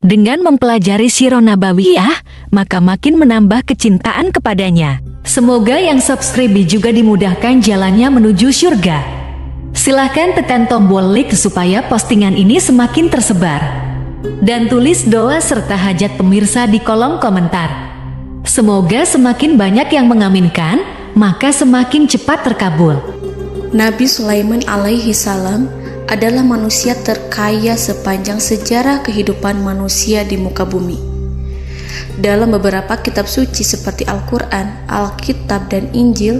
Dengan mempelajari Sirah Nabawiyah, maka makin menambah kecintaan kepadanya. Semoga yang subscribe juga dimudahkan jalannya menuju surga. Silahkan tekan tombol like supaya postingan ini semakin tersebar. Dan tulis doa serta hajat pemirsa di kolom komentar. Semoga semakin banyak yang mengaminkan, maka semakin cepat terkabul. Nabi Sulaiman alaihi salam adalah manusia terkaya sepanjang sejarah kehidupan manusia di muka bumi. Dalam beberapa kitab suci seperti Al-Quran, Alkitab, dan Injil,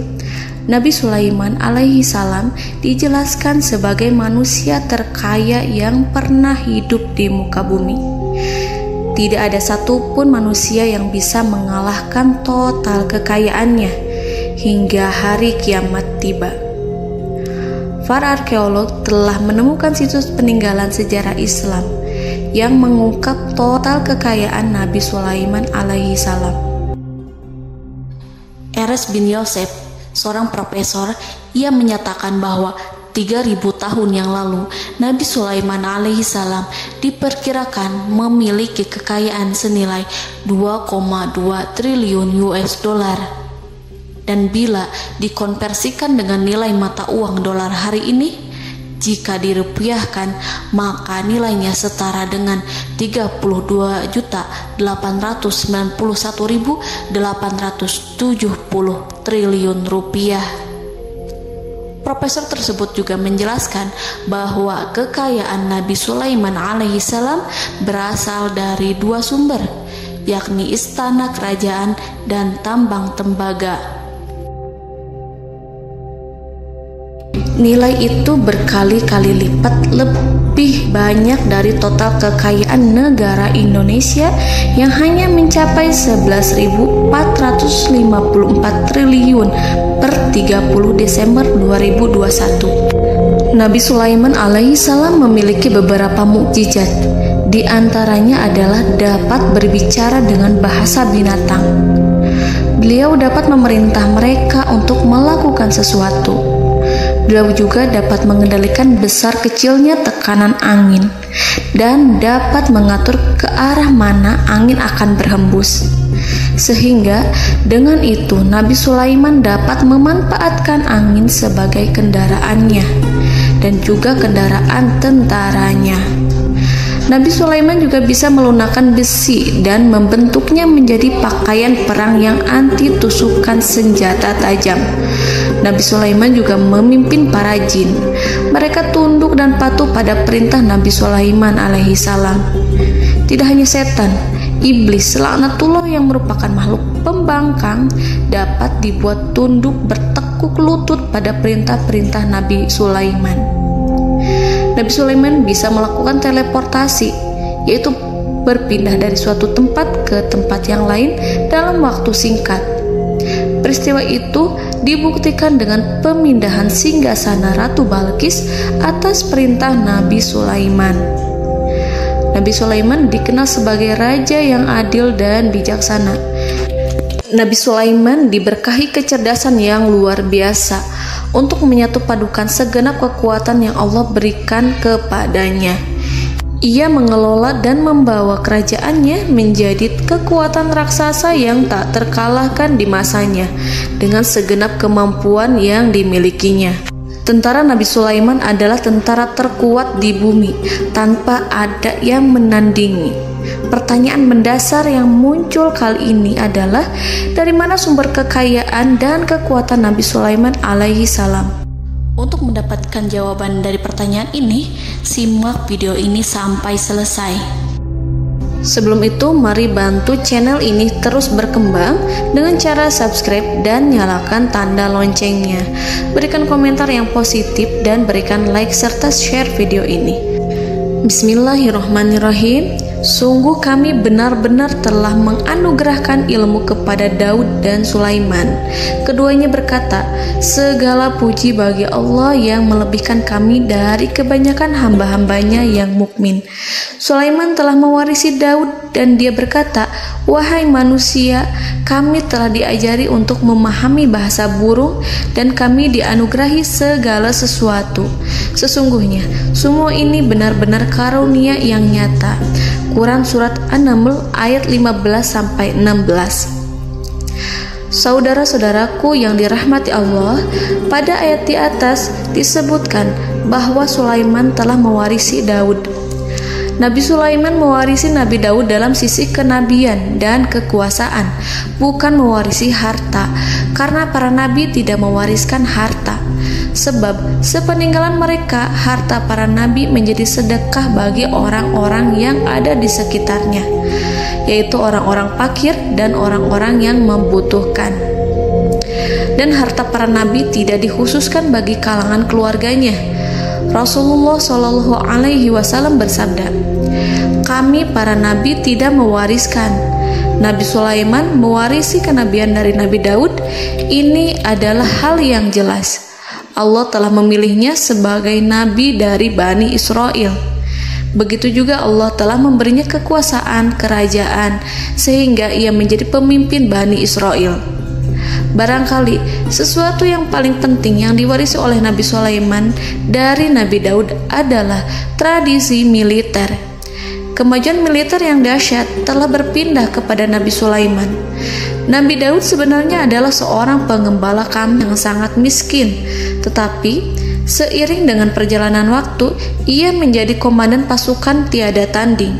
Nabi Sulaiman alaihi salam dijelaskan sebagai manusia terkaya yang pernah hidup di muka bumi. Tidak ada satupun manusia yang bisa mengalahkan total kekayaannya hingga hari kiamat tiba. Para arkeolog telah menemukan situs peninggalan sejarah Islam yang mengungkap total kekayaan Nabi Sulaiman alaihi salam. Erez bin Yosef, seorang profesor, ia menyatakan bahwa 3000 tahun yang lalu Nabi Sulaiman alaihi salam diperkirakan memiliki kekayaan senilai 2,2 triliun US dollar. Dan bila dikonversikan dengan nilai mata uang dolar hari ini, jika dirupiahkan, maka nilainya setara dengan 32.891.870 triliun rupiah. Profesor tersebut juga menjelaskan bahwa kekayaan Nabi Sulaiman alaihi salam berasal dari dua sumber, yakni istana kerajaan dan tambang tembaga. Nilai itu berkali-kali lipat lebih banyak dari total kekayaan negara Indonesia yang hanya mencapai 11.454 triliun per 30 Desember 2021. Nabi Sulaiman alaihi salam memiliki beberapa mukjizat. Di antaranya adalah dapat berbicara dengan bahasa binatang. Beliau dapat memerintah mereka untuk melakukan sesuatu. Beliau juga dapat mengendalikan besar kecilnya tekanan angin dan dapat mengatur ke arah mana angin akan berhembus. Sehingga dengan itu Nabi Sulaiman dapat memanfaatkan angin sebagai kendaraannya dan juga kendaraan tentaranya. Nabi Sulaiman juga bisa melunakkan besi dan membentuknya menjadi pakaian perang yang anti tusukan senjata tajam. Nabi Sulaiman juga memimpin para jin. Mereka tunduk dan patuh pada perintah Nabi Sulaiman alaihi salam. Tidak hanya setan, iblis laknatullah yang merupakan makhluk pembangkang dapat dibuat tunduk bertekuk lutut pada perintah-perintah Nabi Sulaiman. Nabi Sulaiman bisa melakukan teleportasi, yaitu berpindah dari suatu tempat ke tempat yang lain dalam waktu singkat. Peristiwa itu dibuktikan dengan pemindahan singgasana Ratu Balqis atas perintah Nabi Sulaiman. Nabi Sulaiman dikenal sebagai raja yang adil dan bijaksana. Nabi Sulaiman diberkahi kecerdasan yang luar biasa untuk menyatu padukan segenap kekuatan yang Allah berikan kepadanya. Ia mengelola dan membawa kerajaannya menjadi kekuatan raksasa yang tak terkalahkan di masanya dengan segenap kemampuan yang dimilikinya. Tentara Nabi Sulaiman adalah tentara terkuat di bumi tanpa ada yang menandingi. Pertanyaan mendasar yang muncul kali ini adalah dari mana sumber kekayaan dan kekuatan Nabi Sulaiman alaihi salam? Untuk mendapatkan jawaban dari pertanyaan ini, simak video ini sampai selesai. Sebelum itu, mari bantu channel ini terus berkembang dengan cara subscribe dan nyalakan tanda loncengnya. Berikan komentar yang positif dan berikan like serta share video ini. Bismillahirrahmanirrahim. Sungguh kami benar-benar telah menganugerahkan ilmu kepada Daud dan Sulaiman. Keduanya berkata, segala puji bagi Allah yang melebihkan kami dari kebanyakan hamba-hambanya yang mukmin. Sulaiman telah mewarisi Daud dan dia berkata, wahai manusia, kami telah diajari untuk memahami bahasa burung dan kami dianugerahi segala sesuatu. Sesungguhnya semua ini benar-benar karunia yang nyata. Quran Surat An-Naml ayat 15-16. Saudara-saudaraku yang dirahmati Allah, pada ayat di atas disebutkan bahwa Sulaiman telah mewarisi Daud. Nabi Sulaiman mewarisi Nabi Daud dalam sisi kenabian dan kekuasaan, bukan mewarisi harta, karena para nabi tidak mewariskan harta. Sebab sepeninggalan mereka, harta para nabi menjadi sedekah bagi orang-orang yang ada di sekitarnya, yaitu orang-orang fakir dan orang-orang yang membutuhkan. Dan harta para nabi tidak dikhususkan bagi kalangan keluarganya. Rasulullah Shallallahu Alaihi Wasallam bersabda, "Kami para nabi tidak mewariskan. Nabi Sulaiman mewarisi kenabian dari Nabi Daud. Ini adalah hal yang jelas. Allah telah memilihnya sebagai nabi dari Bani Israel. Begitu juga Allah telah memberinya kekuasaan kerajaan sehingga ia menjadi pemimpin Bani Israel." Barangkali sesuatu yang paling penting yang diwarisi oleh Nabi Sulaiman dari Nabi Daud adalah tradisi militer. Kemajuan militer yang dahsyat telah berpindah kepada Nabi Sulaiman. Nabi Daud sebenarnya adalah seorang pengembala kambing yang sangat miskin, tetapi seiring dengan perjalanan waktu, ia menjadi komandan pasukan tiada tanding.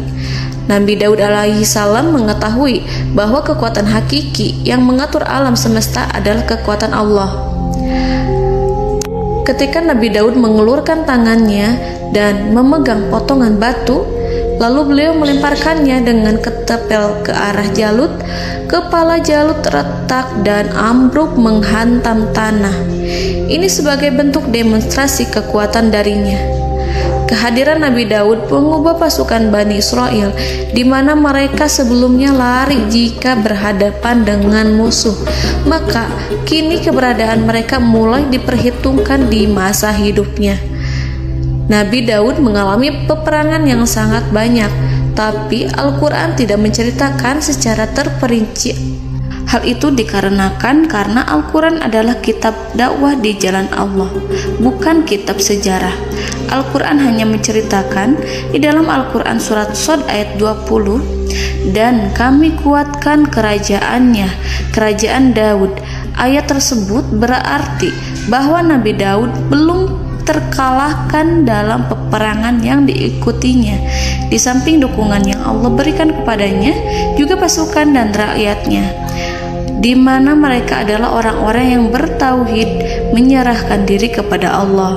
Nabi Daud alaihi salam mengetahui bahwa kekuatan hakiki yang mengatur alam semesta adalah kekuatan Allah. Ketika Nabi Daud mengulurkan tangannya dan memegang potongan batu, lalu beliau melemparkannya dengan ketepel ke arah Jalut, kepala Jalut retak dan ambruk menghantam tanah. Ini sebagai bentuk demonstrasi kekuatan darinya. Kehadiran Nabi Daud mengubah pasukan Bani Israel, di mana mereka sebelumnya lari jika berhadapan dengan musuh. Maka kini keberadaan mereka mulai diperhitungkan di masa hidupnya. Nabi Daud mengalami peperangan yang sangat banyak, tapi Al-Quran tidak menceritakan secara terperinci. Hal itu dikarenakan karena Al-Quran adalah kitab dakwah di jalan Allah, bukan kitab sejarah. Al-Quran hanya menceritakan di dalam Al-Quran surat Shad ayat 20, "Dan kami kuatkan kerajaannya, kerajaan Daud." Ayat tersebut berarti bahwa Nabi Daud belum terkalahkan dalam peperangan yang diikutinya. Di samping dukungan yang Allah berikan kepadanya, juga pasukan dan rakyatnya, di mana mereka adalah orang-orang yang bertauhid, menyerahkan diri kepada Allah.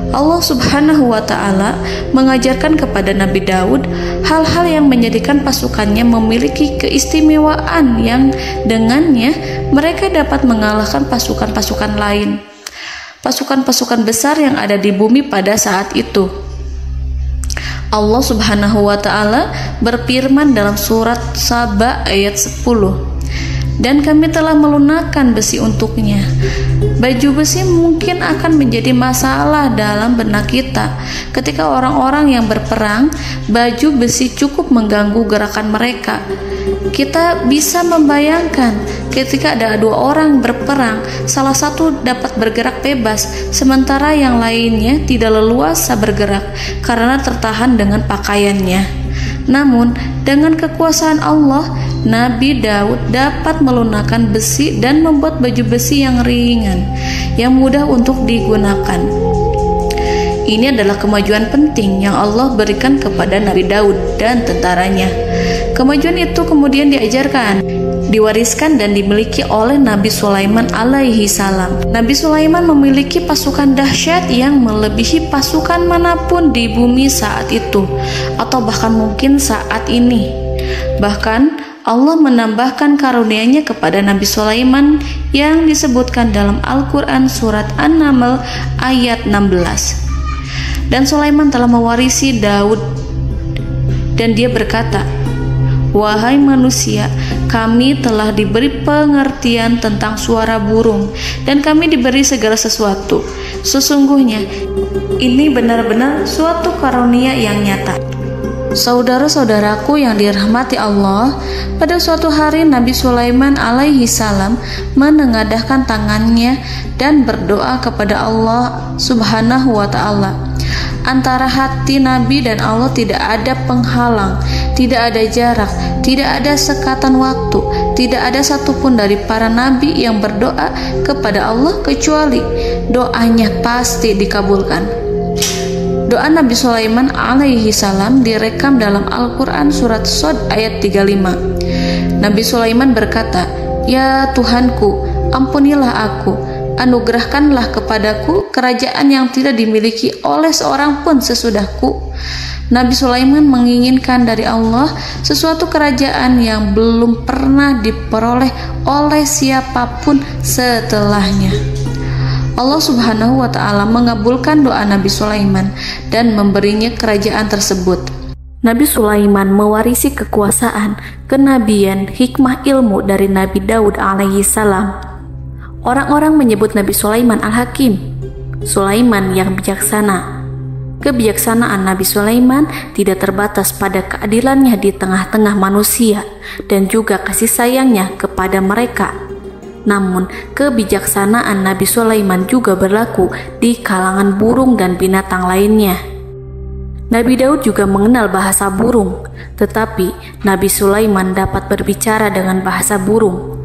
Allah Subhanahu wa Ta'ala mengajarkan kepada Nabi Daud hal-hal yang menjadikan pasukannya memiliki keistimewaan yang dengannya mereka dapat mengalahkan pasukan-pasukan lain, pasukan-pasukan besar yang ada di bumi pada saat itu. Allah Subhanahu wa Ta'ala berfirman dalam surat Saba ayat 10, "Dan kami telah melunakkan besi untuknya." Baju besi mungkin akan menjadi masalah dalam benak kita. Ketika orang-orang yang berperang, baju besi cukup mengganggu gerakan mereka. Kita bisa membayangkan ketika ada dua orang berperang, salah satu dapat bergerak bebas, sementara yang lainnya tidak leluasa bergerak karena tertahan dengan pakaiannya. Namun, dengan kekuasaan Allah, Nabi Daud dapat melunakkan besi dan membuat baju besi yang ringan, yang mudah untuk digunakan. Ini adalah kemajuan penting yang Allah berikan kepada Nabi Daud dan tentaranya. Kemajuan itu kemudian diajarkan, diwariskan dan dimiliki oleh Nabi Sulaiman alaihi salam. Nabi Sulaiman memiliki pasukan dahsyat yang melebihi pasukan manapun di bumi saat itu, atau bahkan mungkin saat ini. Bahkan Allah menambahkan karunia-Nya kepada Nabi Sulaiman yang disebutkan dalam Al-Quran surat An-Naml ayat 16. "Dan Sulaiman telah mewarisi Daud, dan dia berkata, 'Wahai manusia, kami telah diberi pengertian tentang suara burung, dan kami diberi segala sesuatu. Sesungguhnya ini benar-benar suatu karunia yang nyata.'" Saudara-saudaraku yang dirahmati Allah, pada suatu hari Nabi Sulaiman alaihi salam menengadahkan tangannya dan berdoa kepada Allah Subhanahu wa Ta'ala. Antara hati Nabi dan Allah tidak ada penghalang, tidak ada jarak, tidak ada sekatan waktu, tidak ada satupun dari para nabi yang berdoa kepada Allah kecuali doanya pasti dikabulkan. Doa Nabi Sulaiman alaihi salam direkam dalam Al-Quran surat Shad ayat 35. Nabi Sulaiman berkata, "Ya Tuhanku, ampunilah aku, anugerahkanlah kepadaku kerajaan yang tidak dimiliki oleh seorang pun sesudahku." Nabi Sulaiman menginginkan dari Allah sesuatu kerajaan yang belum pernah diperoleh oleh siapapun setelahnya. Allah Subhanahu wa Ta'ala mengabulkan doa Nabi Sulaiman dan memberinya kerajaan tersebut. Nabi Sulaiman mewarisi kekuasaan, kenabian, hikmah ilmu dari Nabi Daud alaihi salam. Orang-orang menyebut Nabi Sulaiman Al-Hakim, Sulaiman yang bijaksana. Kebijaksanaan Nabi Sulaiman tidak terbatas pada keadilannya di tengah-tengah manusia dan juga kasih sayangnya kepada mereka. Namun, kebijaksanaan Nabi Sulaiman juga berlaku di kalangan burung dan binatang lainnya. Nabi Daud juga mengenal bahasa burung, tetapi Nabi Sulaiman dapat berbicara dengan bahasa burung.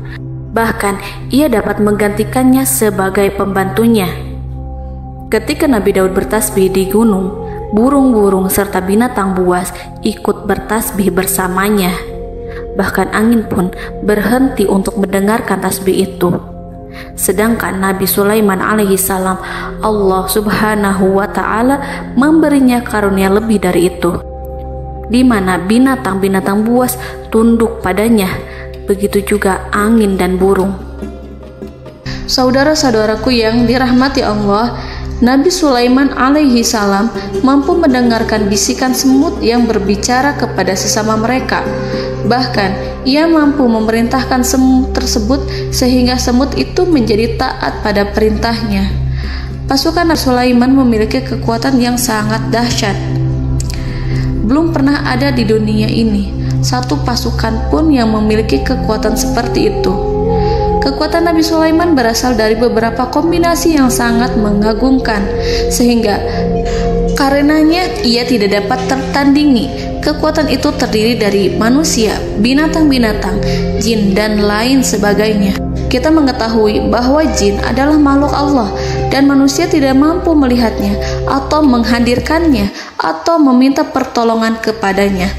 Bahkan, ia dapat menggantikannya sebagai pembantunya. Ketika Nabi Daud bertasbih di gunung, burung-burung serta binatang buas ikut bertasbih bersamanya. Bahkan angin pun berhenti untuk mendengarkan tasbih itu. Sedangkan Nabi Sulaiman alaihi salam, Allah Subhanahu wa Ta'ala memberinya karunia lebih dari itu, di mana binatang-binatang buas tunduk padanya, begitu juga angin dan burung. Saudara-saudaraku yang dirahmati Allah, Nabi Sulaiman alaihi salam mampu mendengarkan bisikan semut yang berbicara kepada sesama mereka. Bahkan, ia mampu memerintahkan semut tersebut sehingga semut itu menjadi taat pada perintahnya. Pasukan Nabi Sulaiman memiliki kekuatan yang sangat dahsyat. Belum pernah ada di dunia ini satu pasukan pun yang memiliki kekuatan seperti itu. Kekuatan Nabi Sulaiman berasal dari beberapa kombinasi yang sangat mengagumkan, sehingga karenanya ia tidak dapat tertandingi. Kekuatan itu terdiri dari manusia, binatang-binatang, jin, dan lain sebagainya. Kita mengetahui bahwa jin adalah makhluk Allah dan manusia tidak mampu melihatnya atau menghadirkannya atau meminta pertolongan kepadanya.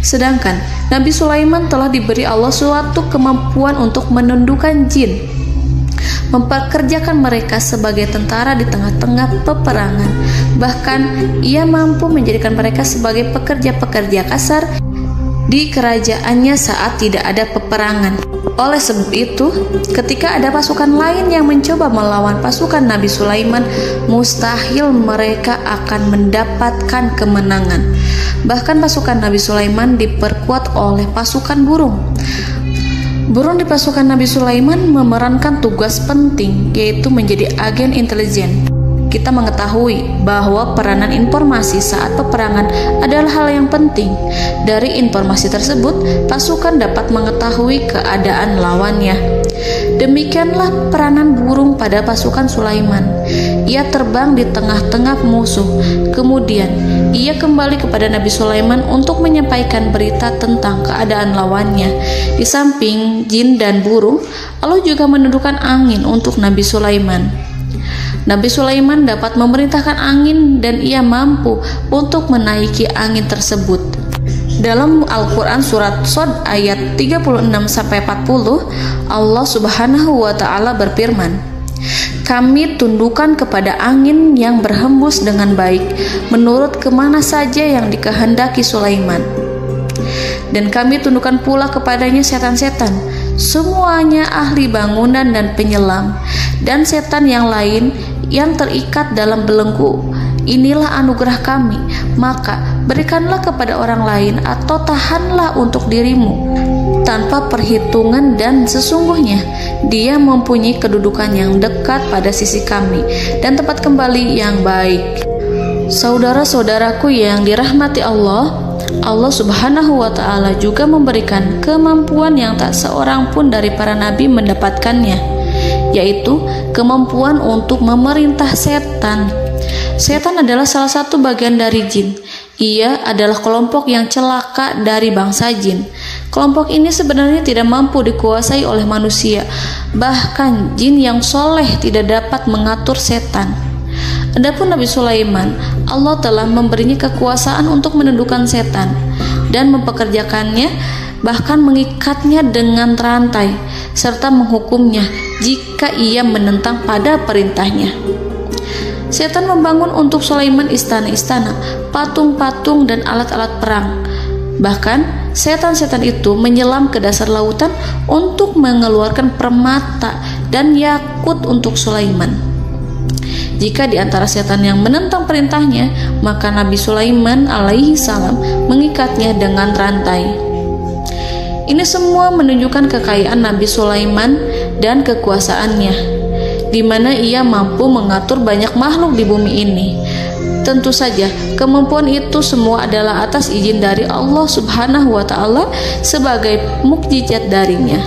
Sedangkan Nabi Sulaiman telah diberi Allah suatu kemampuan untuk menundukkan jin, mempekerjakan mereka sebagai tentara di tengah-tengah peperangan. Bahkan ia mampu menjadikan mereka sebagai pekerja-pekerja kasar di kerajaannya saat tidak ada peperangan. Oleh sebab itu, ketika ada pasukan lain yang mencoba melawan pasukan Nabi Sulaiman, mustahil mereka akan mendapatkan kemenangan. Bahkan pasukan Nabi Sulaiman diperkuat oleh pasukan burung. Burung di pasukan Nabi Sulaiman memerankan tugas penting, yaitu menjadi agen intelijen. Kita mengetahui bahwa peranan informasi saat peperangan adalah hal yang penting. Dari informasi tersebut, pasukan dapat mengetahui keadaan lawannya. Demikianlah peranan burung pada pasukan Sulaiman. Ia terbang di tengah-tengah musuh. Kemudian, ia kembali kepada Nabi Sulaiman untuk menyampaikan berita tentang keadaan lawannya. Di samping jin dan burung, Allah juga menundukkan angin untuk Nabi Sulaiman. Nabi Sulaiman dapat memerintahkan angin dan ia mampu untuk menaiki angin tersebut. Dalam Al-Quran surat Shad ayat 36-40, Allah Subhanahu wa Ta'ala berfirman, "Kami tundukkan kepada angin yang berhembus dengan baik menurut kemana saja yang dikehendaki Sulaiman. Dan kami tundukkan pula kepadanya setan-setan, semuanya ahli bangunan dan penyelam, dan setan yang lain yang terikat dalam belenggu. Inilah anugerah kami, maka berikanlah kepada orang lain atau tahanlah untuk dirimu tanpa perhitungan, dan sesungguhnya dia mempunyai kedudukan yang dekat pada sisi kami dan tempat kembali yang baik." Saudara-saudaraku yang dirahmati Allah, Allah Subhanahu wa Ta'ala juga memberikan kemampuan yang tak seorang pun dari para nabi mendapatkannya, yaitu kemampuan untuk memerintah setan. Setan adalah salah satu bagian dari jin. Ia adalah kelompok yang celaka dari bangsa jin. Kelompok ini sebenarnya tidak mampu dikuasai oleh manusia. Bahkan jin yang soleh tidak dapat mengatur setan. Adapun Nabi Sulaiman, Allah telah memberinya kekuasaan untuk menundukkan setan dan mempekerjakannya, bahkan mengikatnya dengan rantai serta menghukumnya jika ia menentang pada perintahnya. Setan membangun untuk Sulaiman istana-istana, patung-patung, dan alat-alat perang. Bahkan setan-setan itu menyelam ke dasar lautan untuk mengeluarkan permata dan yakut untuk Sulaiman. Jika di antara setan yang menentang perintahnya, maka Nabi Sulaiman alaihi salam mengikatnya dengan rantai. Ini semua menunjukkan kekayaan Nabi Sulaiman dan kekuasaannya, di mana ia mampu mengatur banyak makhluk di bumi ini. Tentu saja, kemampuan itu semua adalah atas izin dari Allah Subhanahu wa Ta'ala sebagai mukjizat darinya.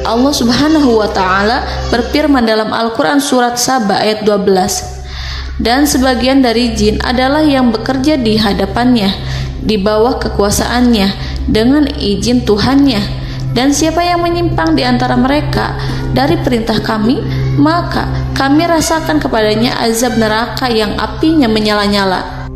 Allah Subhanahu wa Ta'ala berfirman dalam Al-Quran surat Saba ayat 12, dan sebagian dari jin adalah yang bekerja di hadapannya, di bawah kekuasaannya, dengan izin Tuhannya. Dan siapa yang menyimpang di antara mereka dari perintah kami, maka kami rasakan kepadanya azab neraka yang apinya menyala-nyala.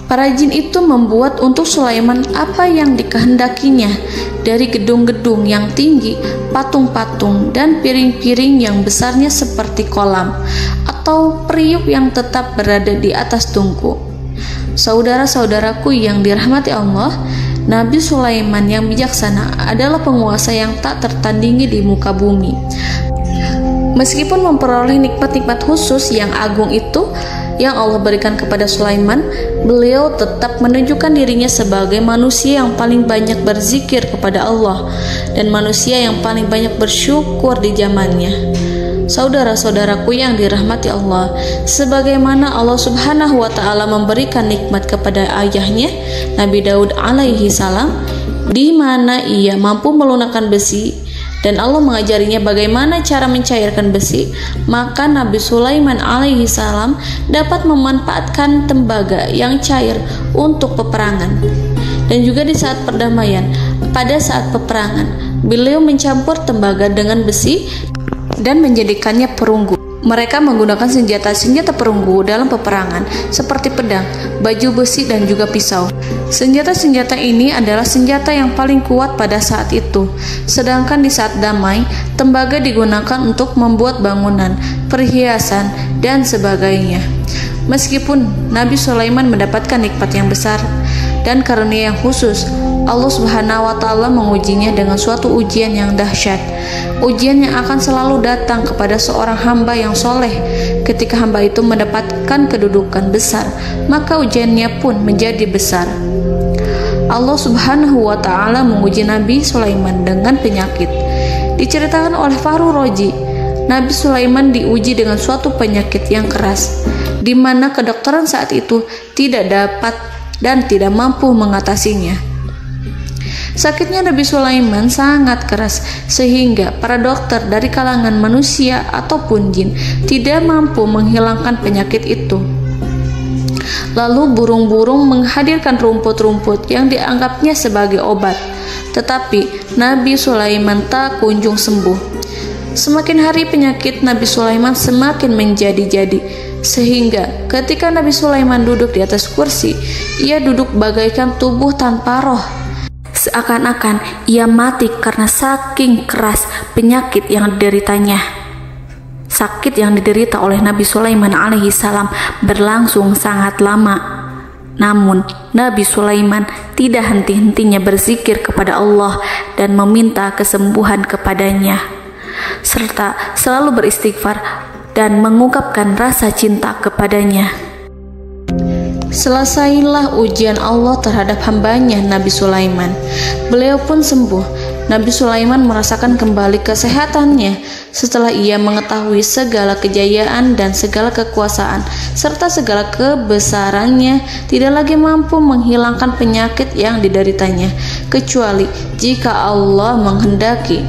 Para jin itu membuat untuk Sulaiman apa yang dikehendakinya, dari gedung-gedung yang tinggi, patung-patung, dan piring-piring yang besarnya seperti kolam, atau periuk yang tetap berada di atas tungku. Saudara-saudaraku yang dirahmati Allah, Nabi Sulaiman yang bijaksana adalah penguasa yang tak tertandingi di muka bumi. Meskipun memperoleh nikmat-nikmat khusus yang agung itu yang Allah berikan kepada Sulaiman, beliau tetap menunjukkan dirinya sebagai manusia yang paling banyak berzikir kepada Allah dan manusia yang paling banyak bersyukur di zamannya. Saudara-saudaraku yang dirahmati Allah, sebagaimana Allah Subhanahu wa Ta'ala memberikan nikmat kepada ayahnya Nabi Daud alaihi salam, di mana ia mampu melunakkan besi, dan Allah mengajarinya bagaimana cara mencairkan besi, maka Nabi Sulaiman alaihi salam dapat memanfaatkan tembaga yang cair untuk peperangan. Dan juga di saat perdamaian, pada saat peperangan, beliau mencampur tembaga dengan besi dan menjadikannya perunggu. Mereka menggunakan senjata-senjata perunggu dalam peperangan seperti pedang, baju besi, dan juga pisau. Senjata-senjata ini adalah senjata yang paling kuat pada saat itu. Sedangkan di saat damai, tembaga digunakan untuk membuat bangunan, perhiasan, dan sebagainya. Meskipun Nabi Sulaiman mendapatkan nikmat yang besar dan karunia yang khusus, Allah Subhanahu wa Ta'ala mengujinya dengan suatu ujian yang dahsyat. Ujian yang akan selalu datang kepada seorang hamba yang soleh. Ketika hamba itu mendapatkan kedudukan besar, maka ujiannya pun menjadi besar. Allah Subhanahu wa Ta'ala menguji Nabi Sulaiman dengan penyakit. Diceritakan oleh Fahru Roji, Nabi Sulaiman diuji dengan suatu penyakit yang keras, di mana kedokteran saat itu tidak dapat dan tidak mampu mengatasinya. Sakitnya Nabi Sulaiman sangat keras sehingga para dokter dari kalangan manusia ataupun jin tidak mampu menghilangkan penyakit itu. Lalu burung-burung menghadirkan rumput-rumput yang dianggapnya sebagai obat, tetapi Nabi Sulaiman tak kunjung sembuh. Semakin hari penyakit Nabi Sulaiman semakin menjadi-jadi, sehingga ketika Nabi Sulaiman duduk di atas kursi, ia duduk bagaikan tubuh tanpa roh. Seakan-akan ia mati karena saking keras penyakit yang dideritanya. Sakit yang diderita oleh Nabi Sulaiman alaihi salam berlangsung sangat lama. Namun Nabi Sulaiman tidak henti-hentinya berzikir kepada Allah dan meminta kesembuhan kepadanya, serta selalu beristighfar dan mengungkapkan rasa cinta kepadanya. Selesailah ujian Allah terhadap hambanya Nabi Sulaiman. Beliau pun sembuh. Nabi Sulaiman merasakan kembali kesehatannya setelah ia mengetahui segala kejayaan dan segala kekuasaan serta segala kebesarannya tidak lagi mampu menghilangkan penyakit yang dideritanya kecuali jika Allah menghendaki.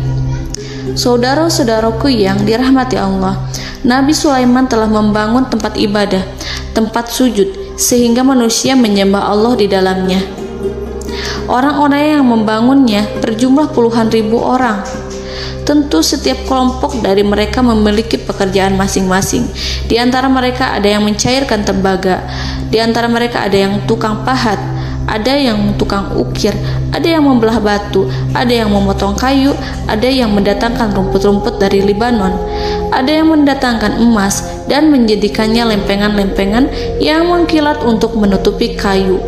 Saudara-saudaraku yang dirahmati Allah, Nabi Sulaiman telah membangun tempat ibadah, tempat sujud, sehingga manusia menyembah Allah di dalamnya. Orang-orang yang membangunnya berjumlah puluhan ribu orang. Tentu setiap kelompok dari mereka memiliki pekerjaan masing-masing. Di antara mereka ada yang mencairkan tembaga, di antara mereka ada yang tukang pahat, ada yang tukang ukir, ada yang membelah batu, ada yang memotong kayu, ada yang mendatangkan rumput-rumput dari Libanon, ada yang mendatangkan emas dan menjadikannya lempengan-lempengan yang mengkilat untuk menutupi kayu,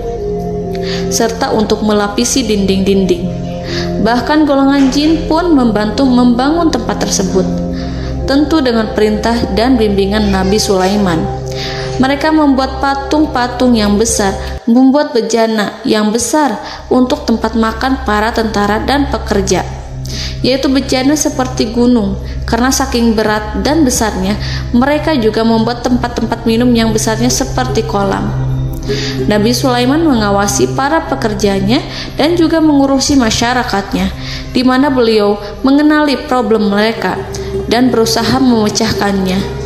serta untuk melapisi dinding-dinding. Bahkan golongan jin pun membantu membangun tempat tersebut, tentu dengan perintah dan bimbingan Nabi Sulaiman. Mereka membuat patung-patung yang besar, membuat bejana yang besar untuk tempat makan para tentara dan pekerja, yaitu bejana seperti gunung. Karena saking berat dan besarnya, mereka juga membuat tempat-tempat minum yang besarnya seperti kolam. Nabi Sulaiman mengawasi para pekerjanya dan juga mengurusi masyarakatnya, di mana beliau mengenali problem mereka dan berusaha memecahkannya.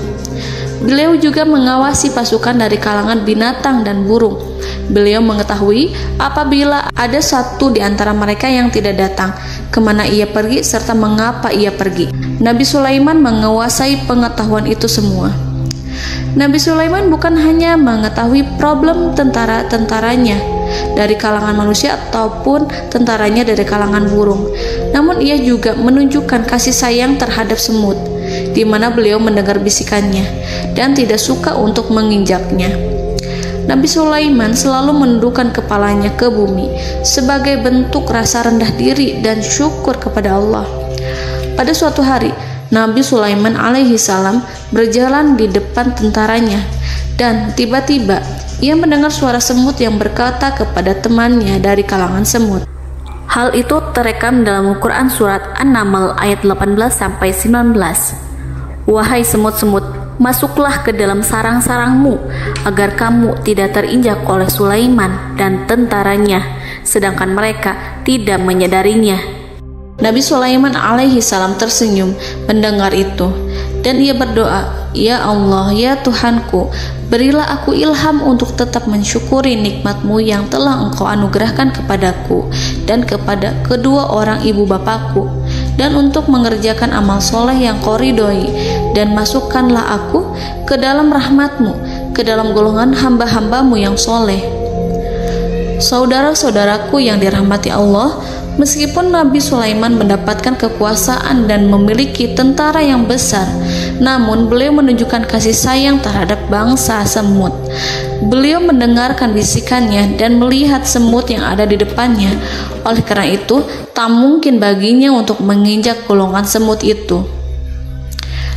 Beliau juga mengawasi pasukan dari kalangan binatang dan burung. Beliau mengetahui apabila ada satu di antara mereka yang tidak datang, kemana ia pergi, serta mengapa ia pergi. Nabi Sulaiman menguasai pengetahuan itu semua. Nabi Sulaiman bukan hanya mengetahui problem tentara-tentaranya dari kalangan manusia ataupun tentaranya dari kalangan burung, namun ia juga menunjukkan kasih sayang terhadap semut, di mana beliau mendengar bisikannya dan tidak suka untuk menginjaknya. Nabi Sulaiman selalu menundukkan kepalanya ke bumi sebagai bentuk rasa rendah diri dan syukur kepada Allah. Pada suatu hari, Nabi Sulaiman alaihi salam berjalan di depan tentaranya dan tiba-tiba ia mendengar suara semut yang berkata kepada temannya dari kalangan semut. Hal itu terekam dalam Al-Quran surat An-Naml ayat 18-19. Wahai semut-semut, masuklah ke dalam sarang-sarangmu agar kamu tidak terinjak oleh Sulaiman dan tentaranya, sedangkan mereka tidak menyadarinya. Nabi Sulaiman alaihi salam tersenyum mendengar itu dan ia berdoa, "Ya Allah, ya Tuhanku, berilah aku ilham untuk tetap mensyukuri nikmat-Mu yang telah Engkau anugerahkan kepadaku dan kepada kedua orang ibu bapakku, dan untuk mengerjakan amal soleh yang Kau ridhoi, dan masukkanlah aku ke dalam rahmat-Mu, ke dalam golongan hamba-hamba-Mu yang soleh." Saudara-saudaraku yang dirahmati Allah, meskipun Nabi Sulaiman mendapatkan kekuasaan dan memiliki tentara yang besar, namun beliau menunjukkan kasih sayang terhadap bangsa semut. Beliau mendengarkan bisikannya dan melihat semut yang ada di depannya. Oleh karena itu, tak mungkin baginya untuk menginjak golongan semut itu.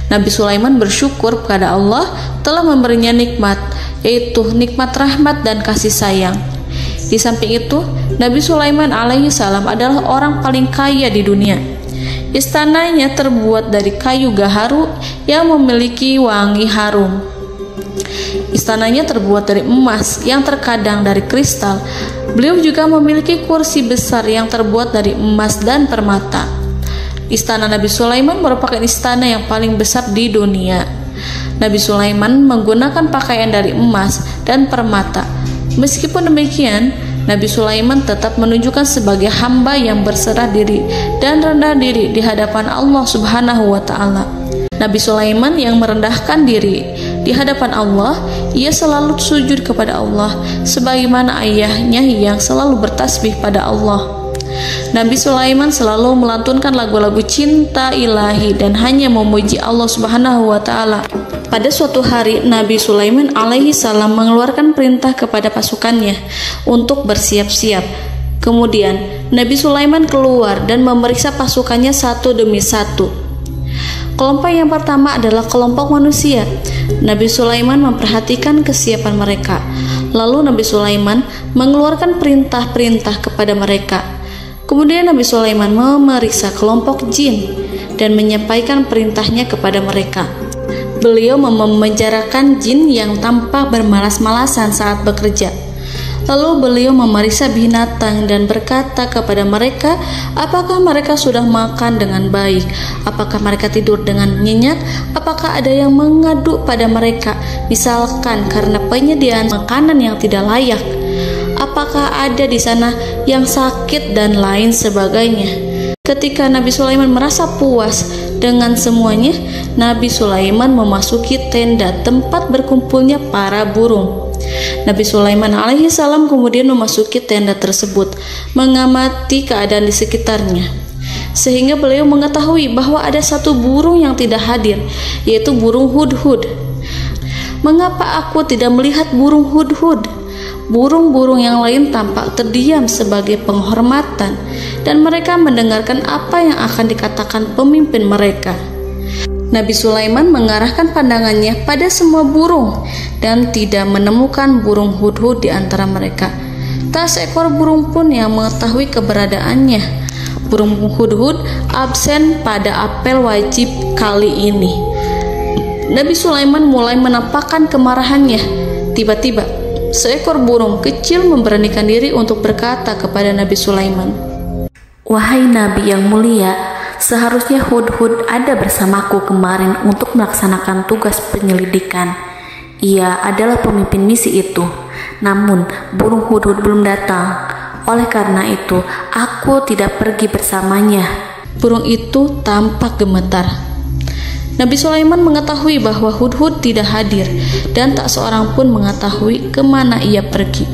Nabi Sulaiman bersyukur kepada Allah telah memberinya nikmat, yaitu nikmat rahmat dan kasih sayang. Di samping itu, Nabi Sulaiman alaihi salam adalah orang paling kaya di dunia. Istananya terbuat dari kayu gaharu yang memiliki wangi harum. Istananya terbuat dari emas yang terkadang dari kristal. Beliau juga memiliki kursi besar yang terbuat dari emas dan permata. Istana Nabi Sulaiman merupakan istana yang paling besar di dunia. Nabi Sulaiman menggunakan pakaian dari emas dan permata. Meskipun demikian, Nabi Sulaiman tetap menunjukkan sebagai hamba yang berserah diri dan rendah diri di hadapan Allah Subhanahu wa Ta'ala. Nabi Sulaiman yang merendahkan diri di hadapan Allah, ia selalu sujud kepada Allah sebagaimana ayahnya yang selalu bertasbih pada Allah. Nabi Sulaiman selalu melantunkan lagu-lagu cinta ilahi dan hanya memuji Allah Subhanahu wa Ta'ala. Pada suatu hari, Nabi Sulaiman alaihi salam mengeluarkan perintah kepada pasukannya untuk bersiap-siap. Kemudian, Nabi Sulaiman keluar dan memeriksa pasukannya satu demi satu. Kelompok yang pertama adalah kelompok manusia. Nabi Sulaiman memperhatikan kesiapan mereka. Lalu Nabi Sulaiman mengeluarkan perintah-perintah kepada mereka. Kemudian Nabi Sulaiman memeriksa kelompok jin dan menyampaikan perintahnya kepada mereka. Beliau memenjarakan jin yang tampak bermalas-malasan saat bekerja. Lalu beliau memeriksa binatang dan berkata kepada mereka, apakah mereka sudah makan dengan baik? Apakah mereka tidur dengan nyenyak? Apakah ada yang mengadu pada mereka, misalkan karena penyediaan makanan yang tidak layak? Apakah ada di sana yang sakit dan lain sebagainya? Ketika Nabi Sulaiman merasa puas dengan semuanya, Nabi Sulaiman memasuki tenda tempat berkumpulnya para burung. Nabi Sulaiman alaihissalam kemudian memasuki tenda tersebut, mengamati keadaan di sekitarnya, sehingga beliau mengetahui bahwa ada satu burung yang tidak hadir, yaitu burung hudhud. Mengapa aku tidak melihat burung hudhud? Burung-burung yang lain tampak terdiam sebagai penghormatan, dan mereka mendengarkan apa yang akan dikatakan pemimpin mereka. Nabi Sulaiman mengarahkan pandangannya pada semua burung dan tidak menemukan burung hudhud di antara mereka. Tak seekor burung pun yang mengetahui keberadaannya. Burung hudhud absen pada apel wajib kali ini. Nabi Sulaiman mulai menampakkan kemarahannya. Tiba-tiba, seekor burung kecil memberanikan diri untuk berkata kepada Nabi Sulaiman, "Wahai Nabi yang mulia, seharusnya hudhud ada bersamaku kemarin untuk melaksanakan tugas penyelidikan. Ia adalah pemimpin misi itu. Namun, burung hudhud belum datang. Oleh karena itu, aku tidak pergi bersamanya." Burung itu tampak gemetar. Nabi Sulaiman mengetahui bahwa hudhud tidak hadir dan tak seorang pun mengetahui kemana ia pergi.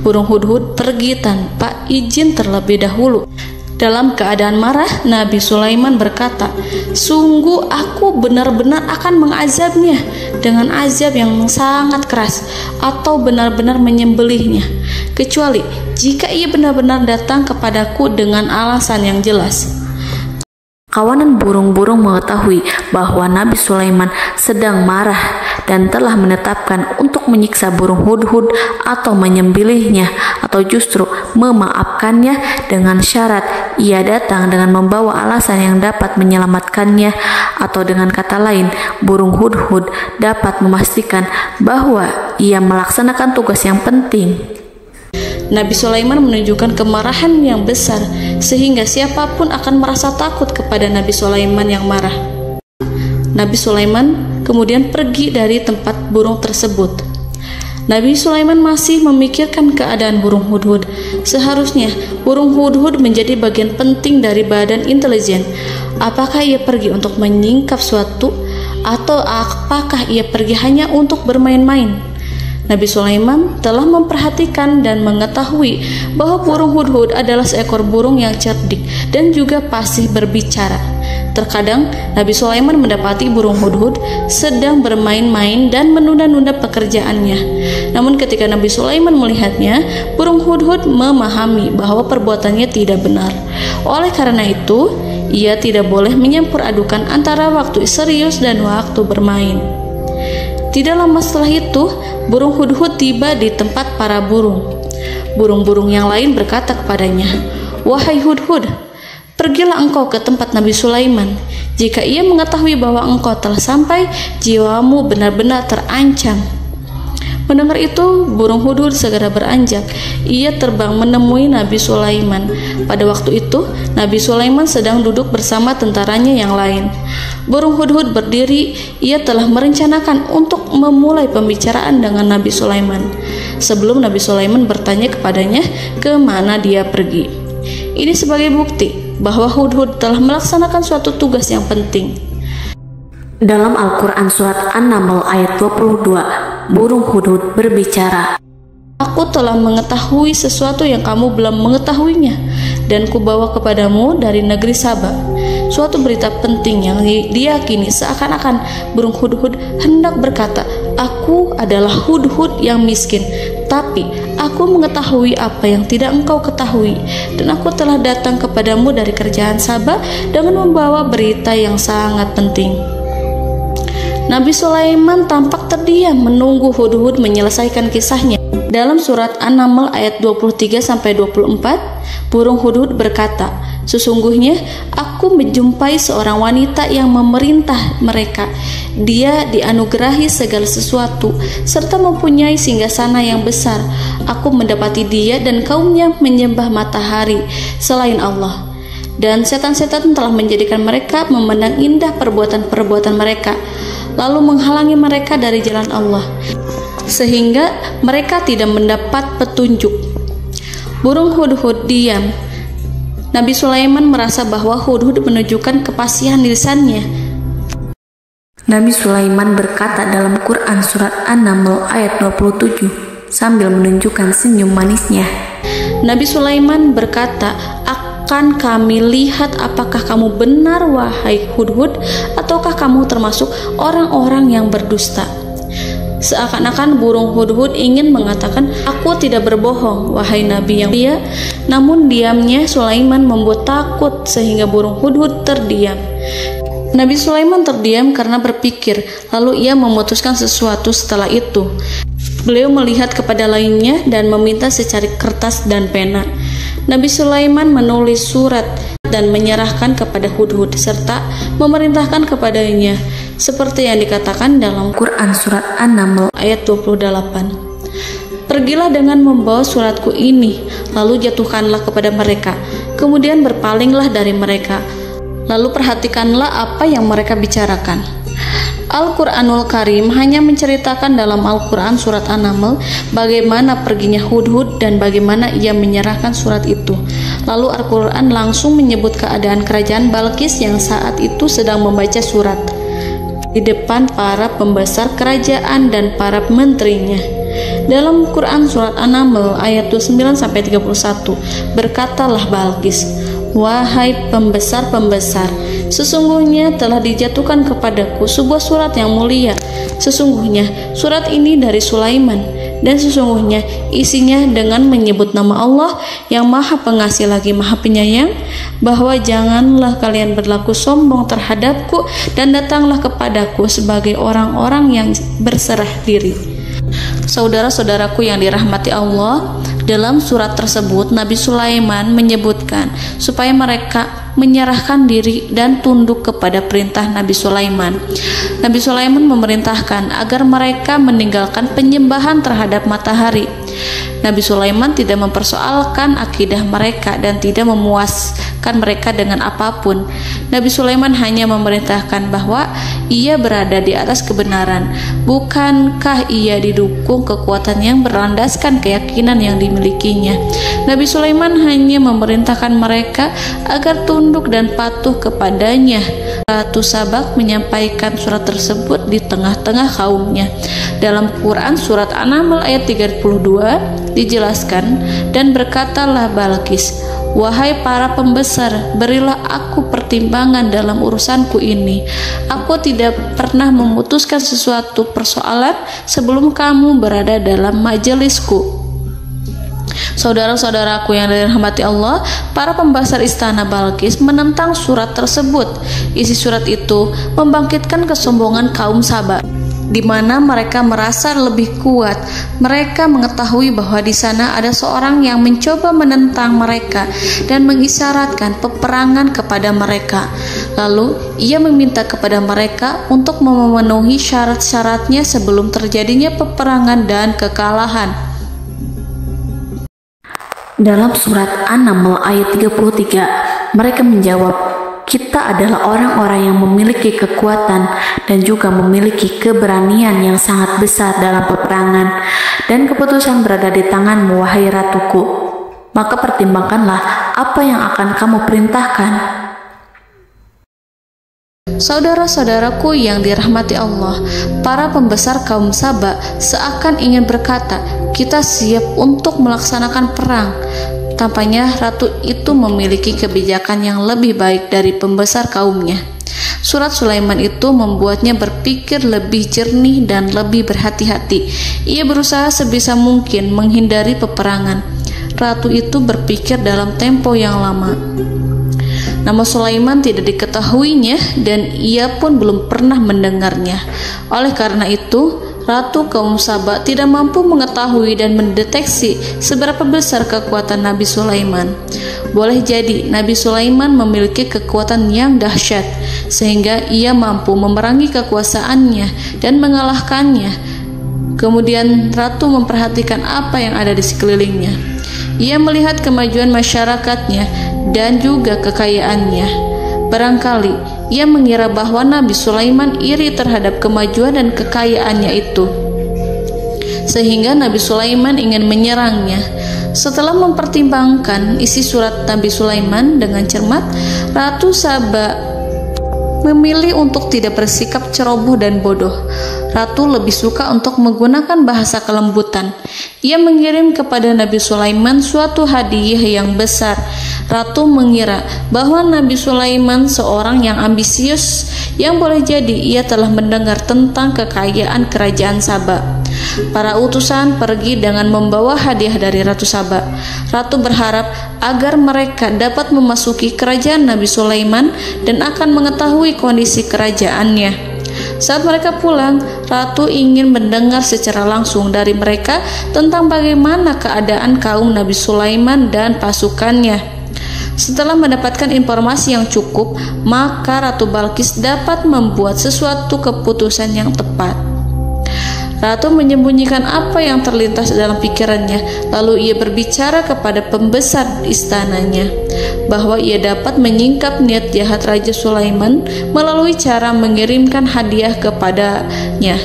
Burung hudhud pergi tanpa izin terlebih dahulu. Dalam keadaan marah, Nabi Sulaiman berkata, "Sungguh aku benar-benar akan mengazabnya dengan azab yang sangat keras, atau benar-benar menyembelihnya, kecuali jika ia benar-benar datang kepadaku dengan alasan yang jelas." Kawanan burung-burung mengetahui bahwa Nabi Sulaiman sedang marah dan telah menetapkan untuk menyiksa burung hudhud atau menyembelihnya, atau justru memaafkannya dengan syarat ia datang dengan membawa alasan yang dapat menyelamatkannya, atau dengan kata lain, burung hudhud dapat memastikan bahwa ia melaksanakan tugas yang penting. Nabi Sulaiman menunjukkan kemarahan yang besar sehingga siapapun akan merasa takut kepada Nabi Sulaiman yang marah. Nabi Sulaiman kemudian pergi dari tempat burung tersebut. Nabi Sulaiman masih memikirkan keadaan burung hudhud. Seharusnya burung hudhud menjadi bagian penting dari badan intelijen. Apakah ia pergi untuk menyingkap suatu, atau apakah ia pergi hanya untuk bermain-main? Nabi Sulaiman telah memperhatikan dan mengetahui bahwa burung hudhud adalah seekor burung yang cerdik dan juga fasih berbicara. Terkadang Nabi Sulaiman mendapati burung hudhud sedang bermain-main dan menunda-nunda pekerjaannya. Namun ketika Nabi Sulaiman melihatnya, burung hudhud memahami bahwa perbuatannya tidak benar. Oleh karena itu, ia tidak boleh menyampur adukan antara waktu serius dan waktu bermain. Tidak lama setelah itu, burung hudhud tiba di tempat para burung. Burung-burung yang lain berkata kepadanya, "Wahai hudhud, pergilah engkau ke tempat Nabi Sulaiman. Jika ia mengetahui bahwa engkau telah sampai, jiwamu benar-benar terancam." Mendengar itu, burung hudhud segera beranjak. Ia terbang menemui Nabi Sulaiman. Pada waktu itu, Nabi Sulaiman sedang duduk bersama tentaranya yang lain. Burung hudhud berdiri. Ia telah merencanakan untuk memulai pembicaraan dengan Nabi Sulaiman sebelum Nabi Sulaiman bertanya kepadanya kemana dia pergi. Ini sebagai bukti bahwa hudhud telah melaksanakan suatu tugas yang penting. Dalam Al-Quran Surat An-Naml ayat 22, burung hudhud berbicara, "Aku telah mengetahui sesuatu yang kamu belum mengetahuinya, dan kubawa kepadamu dari negeri Saba suatu berita penting yang diyakini." Seakan-akan burung hudhud hendak berkata, "Aku adalah hudhud yang miskin, tapi aku mengetahui apa yang tidak engkau ketahui, dan aku telah datang kepadamu dari kerajaan Saba dengan membawa berita yang sangat penting." Nabi Sulaiman tampak terdiam menunggu hudhud menyelesaikan kisahnya. Dalam surat An-Naml ayat 23-24, burung hudhud berkata, Sesungguhnya aku menjumpai seorang wanita yang memerintah mereka. Dia dianugerahi segala sesuatu serta mempunyai singgasana yang besar. Aku mendapati dia dan kaumnya menyembah matahari selain Allah. Dan setan-setan telah menjadikan mereka memandang indah perbuatan-perbuatan mereka, lalu menghalangi mereka dari jalan Allah, sehingga mereka tidak mendapat petunjuk. Burung hudhud diam. Nabi Sulaiman merasa bahwa hudhud menunjukkan kepasihan lisannya. Nabi Sulaiman berkata dalam Quran surat An-Naml ayat 27 sambil menunjukkan senyum manisnya. Nabi Sulaiman berkata, "Akan kami lihat apakah kamu benar wahai hudhud, ataukah kamu termasuk orang-orang yang berdusta." Seakan-akan burung hudhud ingin mengatakan, "Aku tidak berbohong, wahai Nabi yang mulia." Namun diamnya Sulaiman membuat takut sehingga burung hudhud terdiam. Nabi Sulaiman terdiam karena berpikir, lalu ia memutuskan sesuatu setelah itu. Beliau melihat kepada lainnya dan meminta secari kertas dan pena. Nabi Sulaiman menulis surat dan menyerahkan kepada hudhud serta memerintahkan kepadanya seperti yang dikatakan dalam Quran surat An-Naml ayat 28. "Pergilah dengan membawa suratku ini, lalu jatuhkanlah kepada mereka, kemudian berpalinglah dari mereka, lalu perhatikanlah apa yang mereka bicarakan." Al-Quranul Karim hanya menceritakan dalam Al-Quran surat An-Naml bagaimana perginya hudhud dan bagaimana ia menyerahkan surat itu. Lalu Al-Quran langsung menyebut keadaan kerajaan Balqis yang saat itu sedang membaca surat di depan para pembesar kerajaan dan para menterinya. Dalam Quran surat An-Naml ayat 29-31 berkatalah Balqis, "Wahai pembesar-pembesar, sesungguhnya telah dijatuhkan kepadaku sebuah surat yang mulia. Sesungguhnya surat ini dari Sulaiman, dan sesungguhnya isinya dengan menyebut nama Allah yang Maha Pengasih lagi Maha Penyayang, bahwa janganlah kalian berlaku sombong terhadapku dan datanglah kepadaku sebagai orang-orang yang berserah diri." Saudara-saudaraku yang dirahmati Allah, dalam surat tersebut Nabi Sulaiman menyebutkan supaya mereka menyerahkan diri dan tunduk kepada perintah Nabi Sulaiman. Nabi Sulaiman memerintahkan agar mereka meninggalkan penyembahan terhadap matahari. Nabi Sulaiman tidak mempersoalkan akidah mereka dan tidak memuaskan mereka dengan apapun. Nabi Sulaiman hanya memerintahkan bahwa ia berada di atas kebenaran. Bukankah ia didukung kekuatan yang berlandaskan keyakinan yang dimilikinya? Nabi Sulaiman hanya memerintahkan mereka agar tunduk dan patuh kepadanya. Ratu Sabak menyampaikan surat tersebut di tengah-tengah kaumnya. Dalam Quran surat An-Naml ayat 32 dijelaskan, "Dan berkatalah Balqis, wahai para pembesar, berilah aku pertimbangan dalam urusanku ini. Aku tidak pernah memutuskan sesuatu persoalan sebelum kamu berada dalam majelisku." Saudara-saudaraku yang dirahmati Allah, para pembesar istana Balqis menentang surat tersebut. Isi surat itu membangkitkan kesombongan kaum Sabak, di mana mereka merasa lebih kuat. Mereka mengetahui bahwa di sana ada seorang yang mencoba menentang mereka dan mengisyaratkan peperangan kepada mereka. Lalu ia meminta kepada mereka untuk memenuhi syarat-syaratnya sebelum terjadinya peperangan dan kekalahan. Dalam surat An-Naml ayat 33, mereka menjawab, "Kita adalah orang-orang yang memiliki kekuatan dan juga memiliki keberanian yang sangat besar dalam peperangan, dan keputusan berada di tanganmu, wahai ratuku. Maka pertimbangkanlah apa yang akan kamu perintahkan." Saudara-saudaraku yang dirahmati Allah, para pembesar kaum Sabak seakan ingin berkata, "Kita siap untuk melaksanakan perang." Tampaknya ratu itu memiliki kebijakan yang lebih baik dari pembesar kaumnya. Surat Sulaiman itu membuatnya berpikir lebih jernih dan lebih berhati-hati. Ia berusaha sebisa mungkin menghindari peperangan. Ratu itu berpikir dalam tempo yang lama. Nama Sulaiman tidak diketahuinya dan ia pun belum pernah mendengarnya. Oleh karena itu, Ratu kaum Saba tidak mampu mengetahui dan mendeteksi seberapa besar kekuatan Nabi Sulaiman. Boleh jadi Nabi Sulaiman memiliki kekuatan yang dahsyat, sehingga ia mampu memerangi kekuasaannya dan mengalahkannya. Kemudian Ratu memperhatikan apa yang ada di sekelilingnya. Ia melihat kemajuan masyarakatnya dan juga kekayaannya. Barangkali ia mengira bahwa Nabi Sulaiman iri terhadap kemajuan dan kekayaannya itu, sehingga Nabi Sulaiman ingin menyerangnya. Setelah mempertimbangkan isi surat Nabi Sulaiman dengan cermat, Ratu Saba memilih untuk tidak bersikap ceroboh dan bodoh. Ratu lebih suka untuk menggunakan bahasa kelembutan. Ia mengirim kepada Nabi Sulaiman suatu hadiah yang besar. Ratu mengira bahwa Nabi Sulaiman seorang yang ambisius, yang boleh jadi ia telah mendengar tentang kekayaan kerajaan Saba. Para utusan pergi dengan membawa hadiah dari Ratu Saba. Ratu berharap agar mereka dapat memasuki kerajaan Nabi Sulaiman dan akan mengetahui kondisi kerajaannya. Saat mereka pulang, Ratu ingin mendengar secara langsung dari mereka tentang bagaimana keadaan kaum Nabi Sulaiman dan pasukannya. Setelah mendapatkan informasi yang cukup, maka Ratu Balqis dapat membuat sesuatu keputusan yang tepat. Ratu menyembunyikan apa yang terlintas dalam pikirannya, lalu ia berbicara kepada pembesar istananya bahwa ia dapat menyingkap niat jahat Raja Sulaiman melalui cara mengirimkan hadiah kepadanya.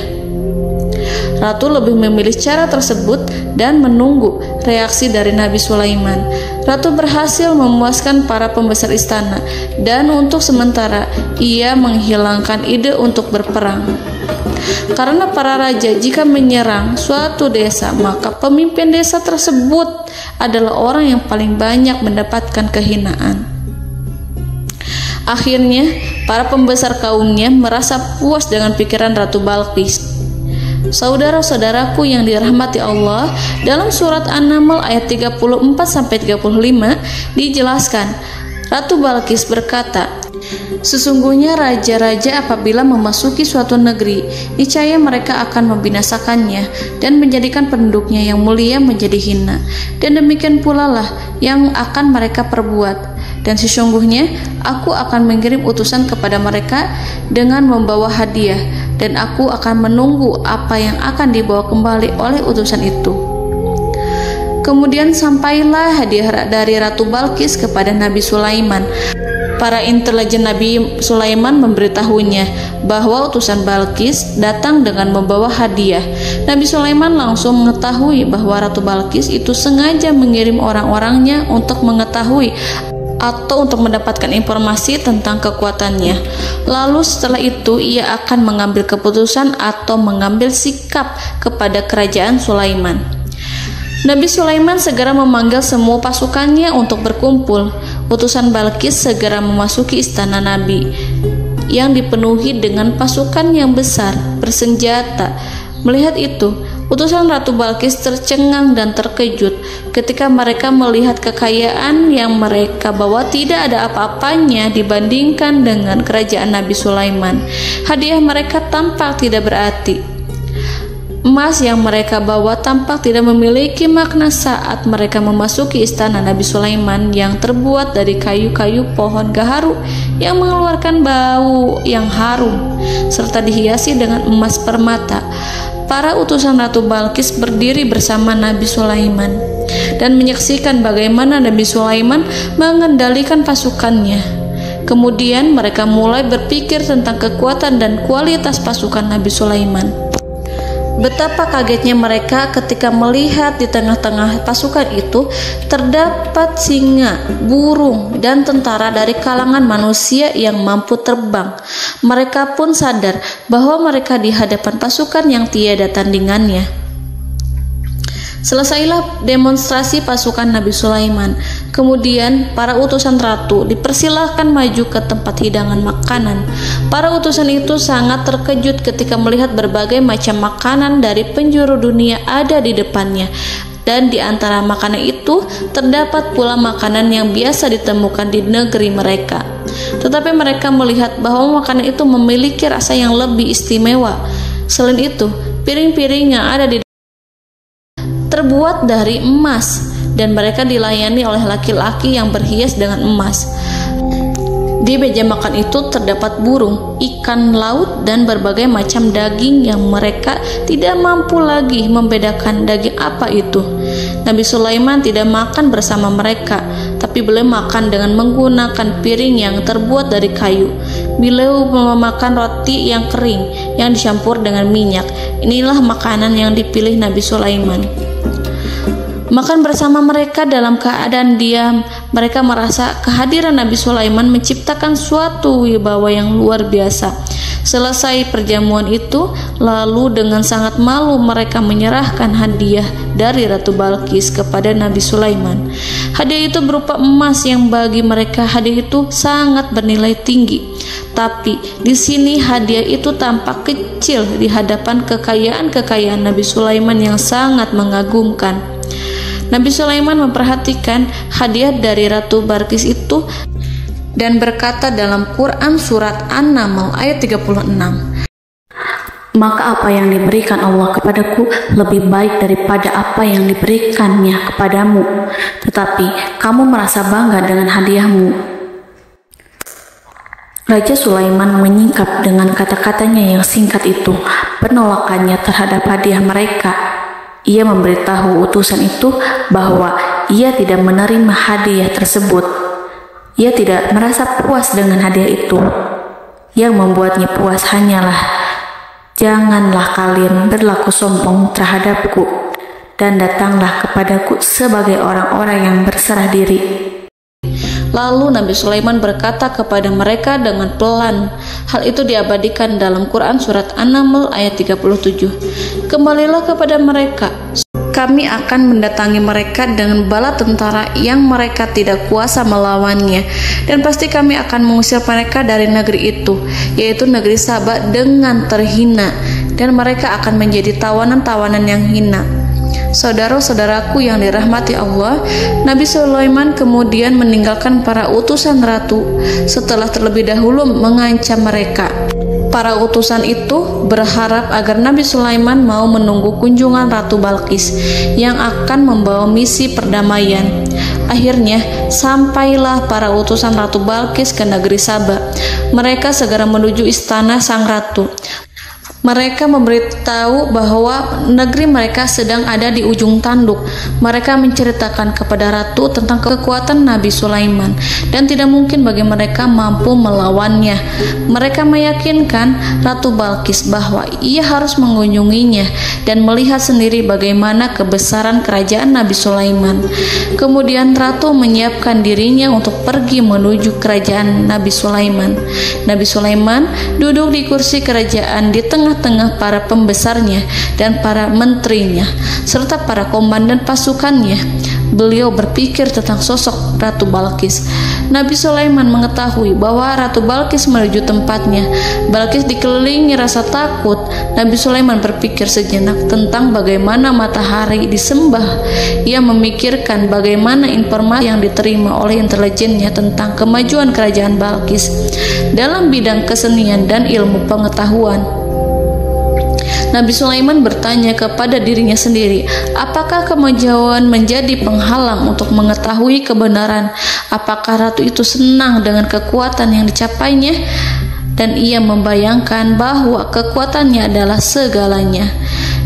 Ratu lebih memilih cara tersebut dan menunggu reaksi dari Nabi Sulaiman. Ratu berhasil memuaskan para pembesar istana, dan untuk sementara ia menghilangkan ide untuk berperang. Karena para raja jika menyerang suatu desa, maka pemimpin desa tersebut adalah orang yang paling banyak mendapatkan kehinaan. Akhirnya, para pembesar kaumnya merasa puas dengan pikiran Ratu Balqis. Saudara-saudaraku yang dirahmati Allah, dalam surat An-Naml ayat 34-35 dijelaskan, Ratu Balqis berkata, "Sesungguhnya raja-raja apabila memasuki suatu negeri, niscaya mereka akan membinasakannya dan menjadikan penduduknya yang mulia menjadi hina, dan demikian pula lah yang akan mereka perbuat. Dan sesungguhnya aku akan mengirim utusan kepada mereka dengan membawa hadiah, dan aku akan menunggu apa yang akan dibawa kembali oleh utusan itu." Kemudian sampailah hadiah dari Ratu Balqis kepada Nabi Sulaiman. Para intelijen Nabi Sulaiman memberitahunya bahwa utusan Balqis datang dengan membawa hadiah. Nabi Sulaiman langsung mengetahui bahwa Ratu Balqis itu sengaja mengirim orang-orangnya untuk mengetahui atau untuk mendapatkan informasi tentang kekuatannya. Lalu setelah itu ia akan mengambil keputusan atau mengambil sikap kepada kerajaan Sulaiman. Nabi Sulaiman segera memanggil semua pasukannya untuk berkumpul. Utusan Balqis segera memasuki istana Nabi yang dipenuhi dengan pasukan yang besar bersenjata. Melihat itu, utusan Ratu Balqis tercengang dan terkejut ketika mereka melihat kekayaan yang mereka bawa tidak ada apa-apanya dibandingkan dengan kerajaan Nabi Sulaiman. Hadiah mereka tampak tidak berarti. Emas yang mereka bawa tampak tidak memiliki makna saat mereka memasuki istana Nabi Sulaiman yang terbuat dari kayu-kayu pohon gaharu yang mengeluarkan bau yang harum serta dihiasi dengan emas permata. Para utusan Ratu Balqis berdiri bersama Nabi Sulaiman dan menyaksikan bagaimana Nabi Sulaiman mengendalikan pasukannya. Kemudian mereka mulai berpikir tentang kekuatan dan kualitas pasukan Nabi Sulaiman. Betapa kagetnya mereka ketika melihat di tengah-tengah pasukan itu terdapat singa, burung, dan tentara dari kalangan manusia yang mampu terbang. Mereka pun sadar bahwa mereka di hadapan pasukan yang tiada tandingannya. Selesailah demonstrasi pasukan Nabi Sulaiman. Kemudian para utusan ratu dipersilahkan maju ke tempat hidangan makanan. Para utusan itu sangat terkejut ketika melihat berbagai macam makanan dari penjuru dunia ada di depannya. Dan di antara makanan itu terdapat pula makanan yang biasa ditemukan di negeri mereka. Tetapi mereka melihat bahwa makanan itu memiliki rasa yang lebih istimewa. Selain itu, Piring-piring yang ada di terbuat dari emas, dan mereka dilayani oleh laki-laki yang berhias dengan emas. Di meja makan itu terdapat burung, ikan laut, dan berbagai macam daging yang mereka tidak mampu lagi membedakan daging apa itu. Nabi Sulaiman tidak makan bersama mereka, tapi beliau makan dengan menggunakan piring yang terbuat dari kayu. Beliau memakan roti yang kering yang dicampur dengan minyak. Inilah makanan yang dipilih Nabi Sulaiman. Makan bersama mereka dalam keadaan diam, mereka merasa kehadiran Nabi Sulaiman menciptakan suatu wibawa yang luar biasa. Selesai perjamuan itu, lalu dengan sangat malu mereka menyerahkan hadiah dari Ratu Balqis kepada Nabi Sulaiman. Hadiah itu berupa emas yang bagi mereka hadiah itu sangat bernilai tinggi. Tapi di sini hadiah itu tampak kecil di hadapan kekayaan Nabi Sulaiman yang sangat mengagumkan. Nabi Sulaiman memperhatikan hadiah dari Ratu Balqis itu dan berkata dalam Quran surat An-Naml ayat 36, "Maka apa yang diberikan Allah kepadaku lebih baik daripada apa yang diberikannya kepadamu, tetapi kamu merasa bangga dengan hadiahmu." Raja Sulaiman menyingkap dengan kata-katanya yang singkat itu penolakannya terhadap hadiah mereka. Ia memberitahu utusan itu bahwa ia tidak menerima hadiah tersebut. Ia tidak merasa puas dengan hadiah itu. Yang membuatnya puas hanyalah, "Janganlah kalian berlaku sombong terhadapku, dan datanglah kepadaku sebagai orang-orang yang berserah diri." Lalu Nabi Sulaiman berkata kepada mereka dengan pelan. Hal itu diabadikan dalam Quran surat An-Naml ayat 37. "Kembalilah kepada mereka. Kami akan mendatangi mereka dengan bala tentara yang mereka tidak kuasa melawannya, dan pasti kami akan mengusir mereka dari negeri itu, yaitu negeri Saba, dengan terhina, dan mereka akan menjadi tawanan-tawanan yang hina." Saudara-saudaraku yang dirahmati Allah, Nabi Sulaiman kemudian meninggalkan para utusan ratu setelah terlebih dahulu mengancam mereka. Para utusan itu berharap agar Nabi Sulaiman mau menunggu kunjungan Ratu Balqis yang akan membawa misi perdamaian. Akhirnya sampailah para utusan Ratu Balqis ke negeri Saba. Mereka segera menuju istana sang ratu. Mereka memberitahu bahwa negeri mereka sedang ada di ujung tanduk. Mereka menceritakan kepada ratu tentang kekuatan Nabi Sulaiman dan tidak mungkin bagi mereka mampu melawannya. Mereka meyakinkan Ratu Balqis bahwa ia harus mengunjunginya dan melihat sendiri bagaimana kebesaran kerajaan Nabi Sulaiman. Kemudian ratu menyiapkan dirinya untuk pergi menuju kerajaan Nabi Sulaiman. Nabi Sulaiman duduk di kursi kerajaan di tengah-tengah para pembesarnya dan para menterinya serta para komandan pasukannya. Beliau berpikir tentang sosok Ratu Balqis. Nabi Sulaiman mengetahui bahwa Ratu Balqis menuju tempatnya. Balqis dikelilingi rasa takut. Nabi Sulaiman berpikir sejenak tentang bagaimana matahari disembah. Ia memikirkan bagaimana informasi yang diterima oleh intelijennya tentang kemajuan kerajaan Balqis dalam bidang kesenian dan ilmu pengetahuan. Nabi Sulaiman bertanya kepada dirinya sendiri, apakah kemajuan menjadi penghalang untuk mengetahui kebenaran? Apakah ratu itu senang dengan kekuatan yang dicapainya? Dan ia membayangkan bahwa kekuatannya adalah segalanya.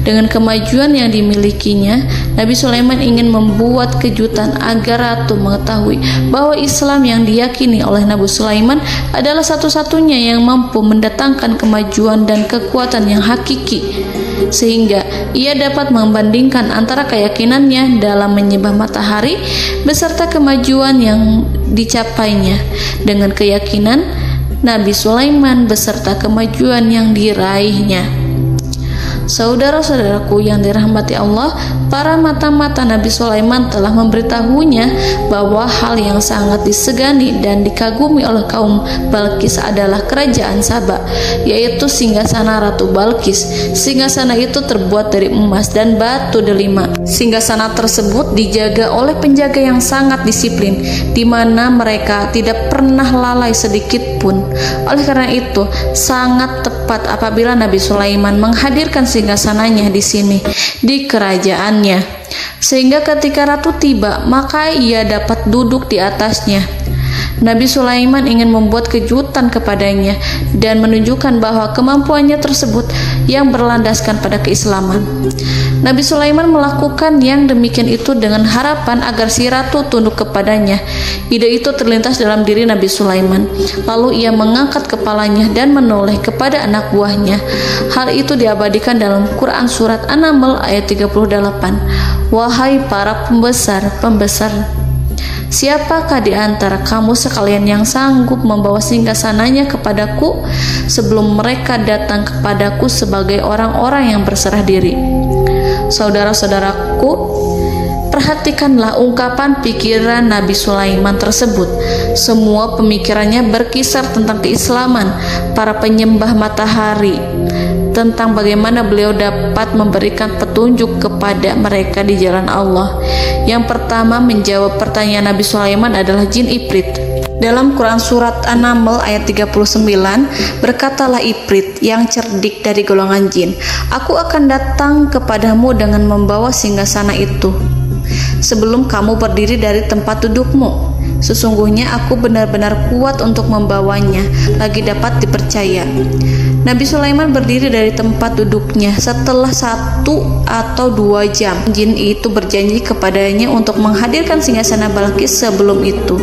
Dengan kemajuan yang dimilikinya, Nabi Sulaiman ingin membuat kejutan agar ratu mengetahui bahwa Islam yang diyakini oleh Nabi Sulaiman adalah satu-satunya yang mampu mendatangkan kemajuan dan kekuatan yang hakiki, sehingga ia dapat membandingkan antara keyakinannya dalam menyembah matahari beserta kemajuan yang dicapainya dengan keyakinan Nabi Sulaiman beserta kemajuan yang diraihnya. Saudara-saudaraku yang dirahmati Allah, para mata-mata Nabi Sulaiman telah memberitahunya bahwa hal yang sangat disegani dan dikagumi oleh kaum Balkis adalah kerajaan Saba, yaitu singgasana Ratu Balkis. Singgasana itu terbuat dari emas dan batu delima. Singgasana tersebut dijaga oleh penjaga yang sangat disiplin, di mana mereka tidak pernah lalai sedikit pun. Oleh karena itu, sangat tepat apabila Nabi Sulaiman menghadirkan singgasananya di sini, di kerajaannya, sehingga ketika ratu tiba, maka ia dapat duduk di atasnya. Nabi Sulaiman ingin membuat kejutan kepadanya dan menunjukkan bahwa kemampuannya tersebut yang berlandaskan pada keislaman. Nabi Sulaiman melakukan yang demikian itu dengan harapan agar si ratu tunduk kepadanya. Ide itu terlintas dalam diri Nabi Sulaiman. Lalu ia mengangkat kepalanya dan menoleh kepada anak buahnya. Hal itu diabadikan dalam Quran surat An-Naml ayat 38. Wahai para pembesar, siapakah di antara kamu sekalian yang sanggup membawa singgasananya kepadaku sebelum mereka datang kepadaku sebagai orang-orang yang berserah diri? Saudara-saudaraku, perhatikanlah ungkapan pikiran Nabi Sulaiman tersebut. Semua pemikirannya berkisar tentang keislaman para penyembah matahari, tentang bagaimana beliau dapat memberikan petunjuk kepada mereka di jalan Allah. Yang pertama menjawab pertanyaan Nabi Sulaiman adalah jin Ifrit. Dalam Quran surat An-Naml ayat 39, berkatalah Ifrit yang cerdik dari golongan jin, aku akan datang kepadamu dengan membawa singgasana itu sebelum kamu berdiri dari tempat dudukmu. Sesungguhnya aku benar-benar kuat untuk membawanya, lagi dapat dipercaya. Nabi Sulaiman berdiri dari tempat duduknya setelah 1 atau 2 jam. Jin itu berjanji kepadanya untuk menghadirkan singgasana Balkis sebelum itu.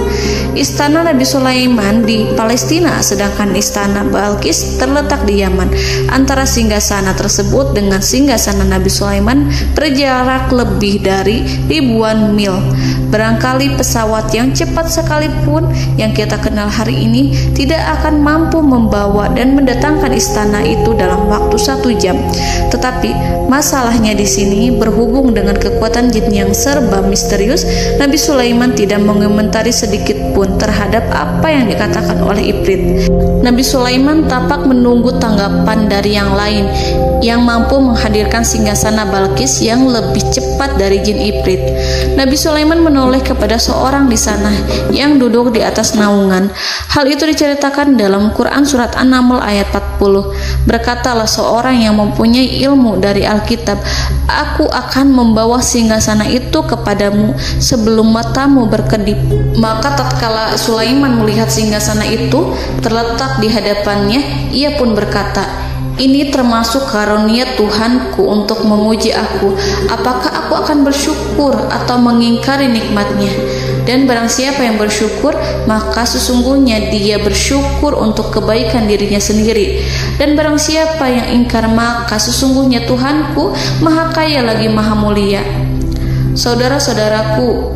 Istana Nabi Sulaiman di Palestina, sedangkan istana Balkis terletak di Yaman. Antara singgasana tersebut dengan singgasana Nabi Sulaiman berjarak lebih dari ribuan mil. Barangkali pesawat yang cepat sekalipun yang kita kenal hari ini tidak akan mampu membawa dan mendatangkan istana itu dalam waktu 1 jam. Tetapi masalahnya di sini berhubung dengan kekuatan jin yang serba misterius. Nabi Sulaiman tidak mengomentari sedikit pun terhadap apa yang dikatakan oleh Ifrit. Nabi Sulaiman tampak menunggu tanggapan dari yang lain yang mampu menghadirkan singgasana Balkis yang lebih cepat dari jin Ifrit. Nabi Sulaiman menoleh kepada seorang di sana yang duduk di atas naungan. Hal itu diceritakan dalam Quran surat An-Naml ayat 40. Berkatalah seorang yang mempunyai ilmu dari Alkitab, aku akan membawa singgasana itu kepadamu sebelum matamu berkedip. Maka tatkala Sulaiman melihat singgasana itu terletak di hadapannya, ia pun berkata, ini termasuk karunia Tuhanku untuk menguji aku. Apakah aku akan bersyukur atau mengingkari nikmatnya? Dan barang siapa yang bersyukur, maka sesungguhnya dia bersyukur untuk kebaikan dirinya sendiri. Dan barang siapa yang ingkar, maka sesungguhnya Tuhanku maha kaya lagi maha mulia. Saudara-saudaraku,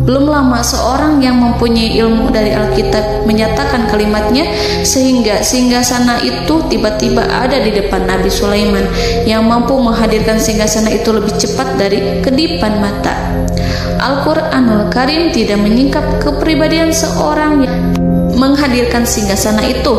belum lama seorang yang mempunyai ilmu dari Alkitab menyatakan kalimatnya, sehingga singgasana itu tiba-tiba ada di depan Nabi Sulaiman yang mampu menghadirkan singgasana itu lebih cepat dari kedipan mata. Al-Quranul Karim tidak menyingkap kepribadian seorang yang menghadirkan singgasana itu.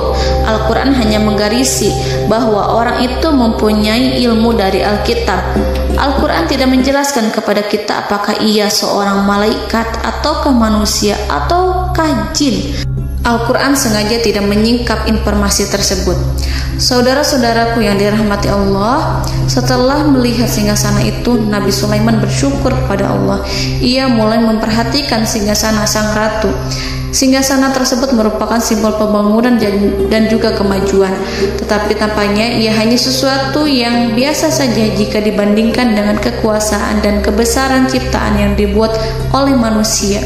Al-Quran hanya menggarisi bahwa orang itu mempunyai ilmu dari Alkitab. Al-Quran tidak menjelaskan kepada kita apakah ia seorang malaikat ataukah manusia ataukah jin. Al-Quran sengaja tidak menyingkap informasi tersebut. Saudara-saudaraku yang dirahmati Allah, setelah melihat singgasana itu, Nabi Sulaiman bersyukur kepada Allah. Ia mulai memperhatikan singgasana sang ratu. Singgasana tersebut merupakan simbol pembangunan dan juga kemajuan, tetapi tampaknya ia hanya sesuatu yang biasa saja jika dibandingkan dengan kekuasaan dan kebesaran ciptaan yang dibuat oleh manusia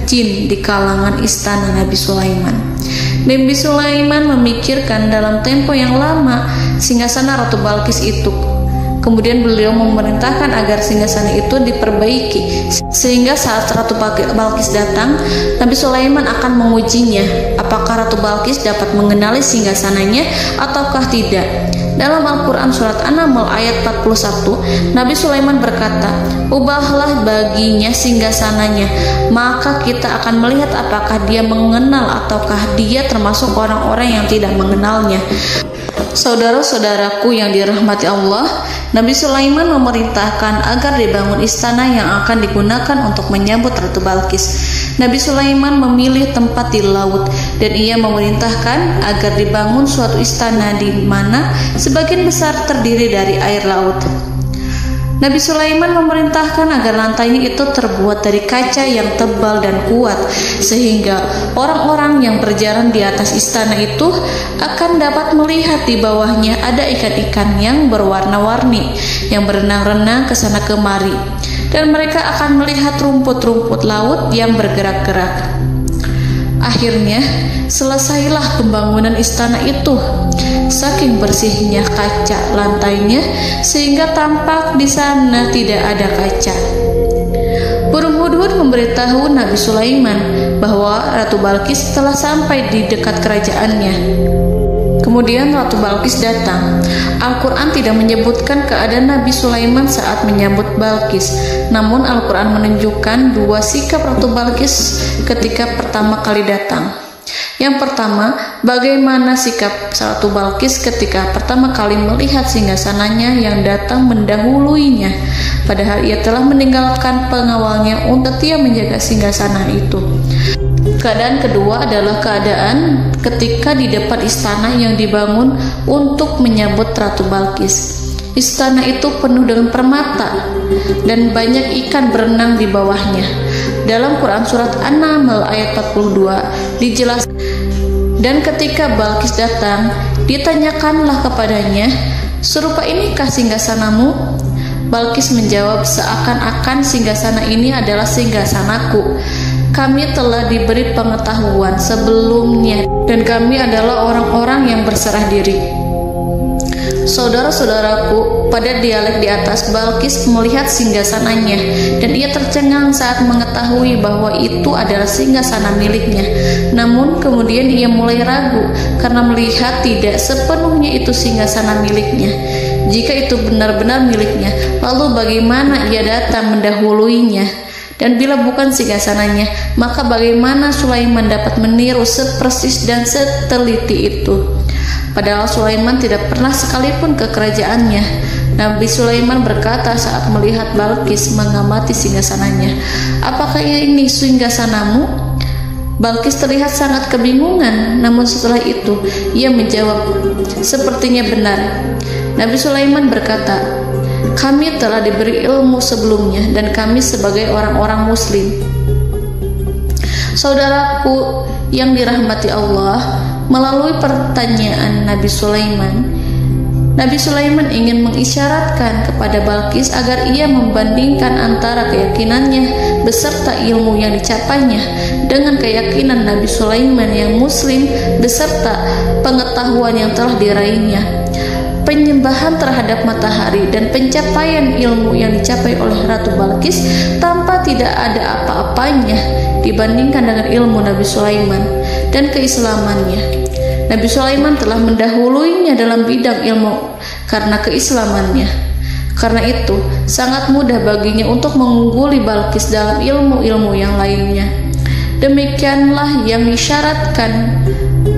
jin di kalangan istana Nabi Sulaiman. Nabi Sulaiman memikirkan dalam tempo yang lama singgasana Ratu Balkis itu. Kemudian beliau memerintahkan agar singgasana itu diperbaiki, sehingga saat Ratu Balkis datang, Nabi Sulaiman akan mengujinya apakah Ratu Balkis dapat mengenali singgasananya ataukah tidak. Dalam Al-Quran surat An-Naml ayat 41, Nabi Sulaiman berkata, "Ubahlah baginya singgasananya, maka kita akan melihat apakah dia mengenal ataukah dia termasuk orang-orang yang tidak mengenalnya." Saudara-saudaraku yang dirahmati Allah, Nabi Sulaiman memerintahkan agar dibangun istana yang akan digunakan untuk menyambut Ratu Balqis. Nabi Sulaiman memilih tempat di laut dan ia memerintahkan agar dibangun suatu istana di mana sebagian besar terdiri dari air laut. Nabi Sulaiman memerintahkan agar lantainya itu terbuat dari kaca yang tebal dan kuat, sehingga orang-orang yang berjalan di atas istana itu akan dapat melihat di bawahnya ada ikan-ikan yang berwarna-warni yang berenang-renang ke sana kemari, dan mereka akan melihat rumput-rumput laut yang bergerak-gerak. Akhirnya, selesailah pembangunan istana itu. Saking bersihnya kaca lantainya sehingga tampak di sana tidak ada kaca. Burung hudhud memberitahu Nabi Sulaiman bahwa Ratu Balqis telah sampai di dekat kerajaannya. Kemudian Ratu Balqis datang. Al-Quran tidak menyebutkan keadaan Nabi Sulaiman saat menyambut Balqis, namun Al-Quran menunjukkan dua sikap Ratu Balqis ketika pertama kali datang. Yang pertama, bagaimana sikap Ratu Balqis ketika pertama kali melihat singgasananya yang datang mendahuluinya, padahal ia telah meninggalkan pengawalnya untuk setia menjaga singgasana itu. Keadaan kedua adalah keadaan ketika di depan istana yang dibangun untuk menyambut Ratu Balqis. Istana itu penuh dengan permata dan banyak ikan berenang di bawahnya. Dalam Quran surat An-Naml ayat 42 dijelaskan, dan ketika Balqis datang, ditanyakanlah kepadanya, "Serupa inikah singgasanamu?" Balqis menjawab, "Seakan-akan singgasana ini adalah singgasanaku. Kami telah diberi pengetahuan sebelumnya dan kami adalah orang-orang yang berserah diri." Saudara-saudaraku, pada dialek di atas, Balqis melihat singgasananya dan ia tercengang saat mengetahui bahwa itu adalah singgasana miliknya. Namun kemudian ia mulai ragu karena melihat tidak sepenuhnya itu singgasana miliknya. Jika itu benar-benar miliknya, lalu bagaimana ia datang mendahuluinya? Dan bila bukan singgasananya, maka bagaimana Sulaiman dapat meniru sepersis dan seteliti itu? Padahal Sulaiman tidak pernah sekalipun ke kerajaannya. Nabi Sulaiman berkata saat melihat Balqis mengamati singgasananya, "Apakah ini singgasanamu?" Balqis terlihat sangat kebingungan, namun setelah itu ia menjawab, "Sepertinya benar." Nabi Sulaiman berkata, "Kami telah diberi ilmu sebelumnya dan kami sebagai orang-orang muslim." Saudaraku yang dirahmati Allah, melalui pertanyaan Nabi Sulaiman ingin mengisyaratkan kepada Balqis agar ia membandingkan antara keyakinannya beserta ilmu yang dicapainya dengan keyakinan Nabi Sulaiman yang muslim beserta pengetahuan yang telah diraihnya. Penyembahan terhadap matahari dan pencapaian ilmu yang dicapai oleh Ratu Balqis tanpa tidak ada apa-apanya dibandingkan dengan ilmu Nabi Sulaiman dan keislamannya. Nabi Sulaiman telah mendahuluinya dalam bidang ilmu karena keislamannya. Karena itu, sangat mudah baginya untuk mengungguli Balqis dalam ilmu-ilmu yang lainnya. Demikianlah yang disyaratkan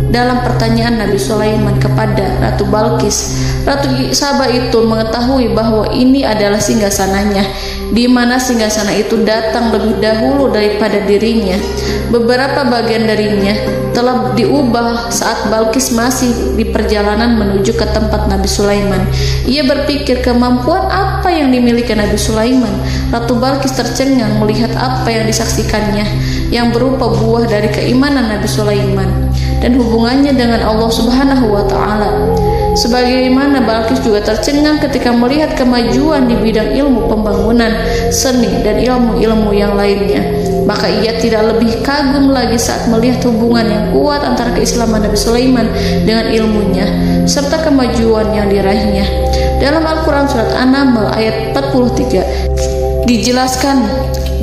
dalam pertanyaan Nabi Sulaiman kepada Ratu Balqis. Ratu Saba itu mengetahui bahwa ini adalah singgasananya, di mana singgasana itu datang lebih dahulu daripada dirinya. Beberapa bagian darinya telah diubah saat Balqis masih di perjalanan menuju ke tempat Nabi Sulaiman. Ia berpikir kemampuan apa yang dimiliki Nabi Sulaiman. Ratu Balqis tercengang melihat apa yang disaksikannya, yang berupa buah dari keimanan Nabi Sulaiman dan hubungannya dengan Allah Subhanahu wa Ta'ala. Sebagaimana Balqis juga tercengang ketika melihat kemajuan di bidang ilmu pembangunan, seni, dan ilmu-ilmu yang lainnya. Maka ia tidak lebih kagum lagi saat melihat hubungan yang kuat antara keislaman Nabi Sulaiman dengan ilmunya, serta kemajuan yang diraihnya. Dalam Al-Quran surat An-Naml ayat 43 dijelaskan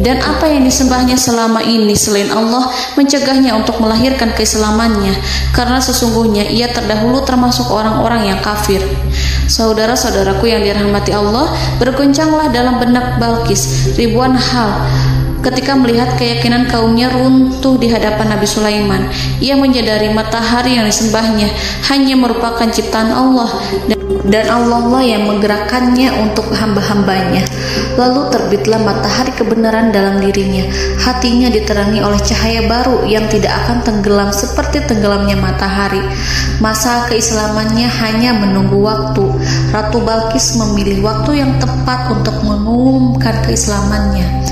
Dan apa yang disembahnya selama ini selain Allah mencegahnya untuk melahirkan keislamannya, karena sesungguhnya ia terdahulu termasuk orang-orang yang kafir. Saudara-saudaraku yang dirahmati Allah, bergoncanglah dalam benak Balqis ribuan hal ketika melihat keyakinan kaumnya runtuh di hadapan Nabi Sulaiman. Ia menyadari matahari yang disembahnya hanya merupakan ciptaan Allah, dan Allah lah yang menggerakkannya untuk hamba-hambanya. Lalu terbitlah matahari kebenaran dalam dirinya. Hatinya diterangi oleh cahaya baru yang tidak akan tenggelam seperti tenggelamnya matahari. Masa keislamannya hanya menunggu waktu. Ratu Balqis memilih waktu yang tepat untuk mengumumkan keislamannya.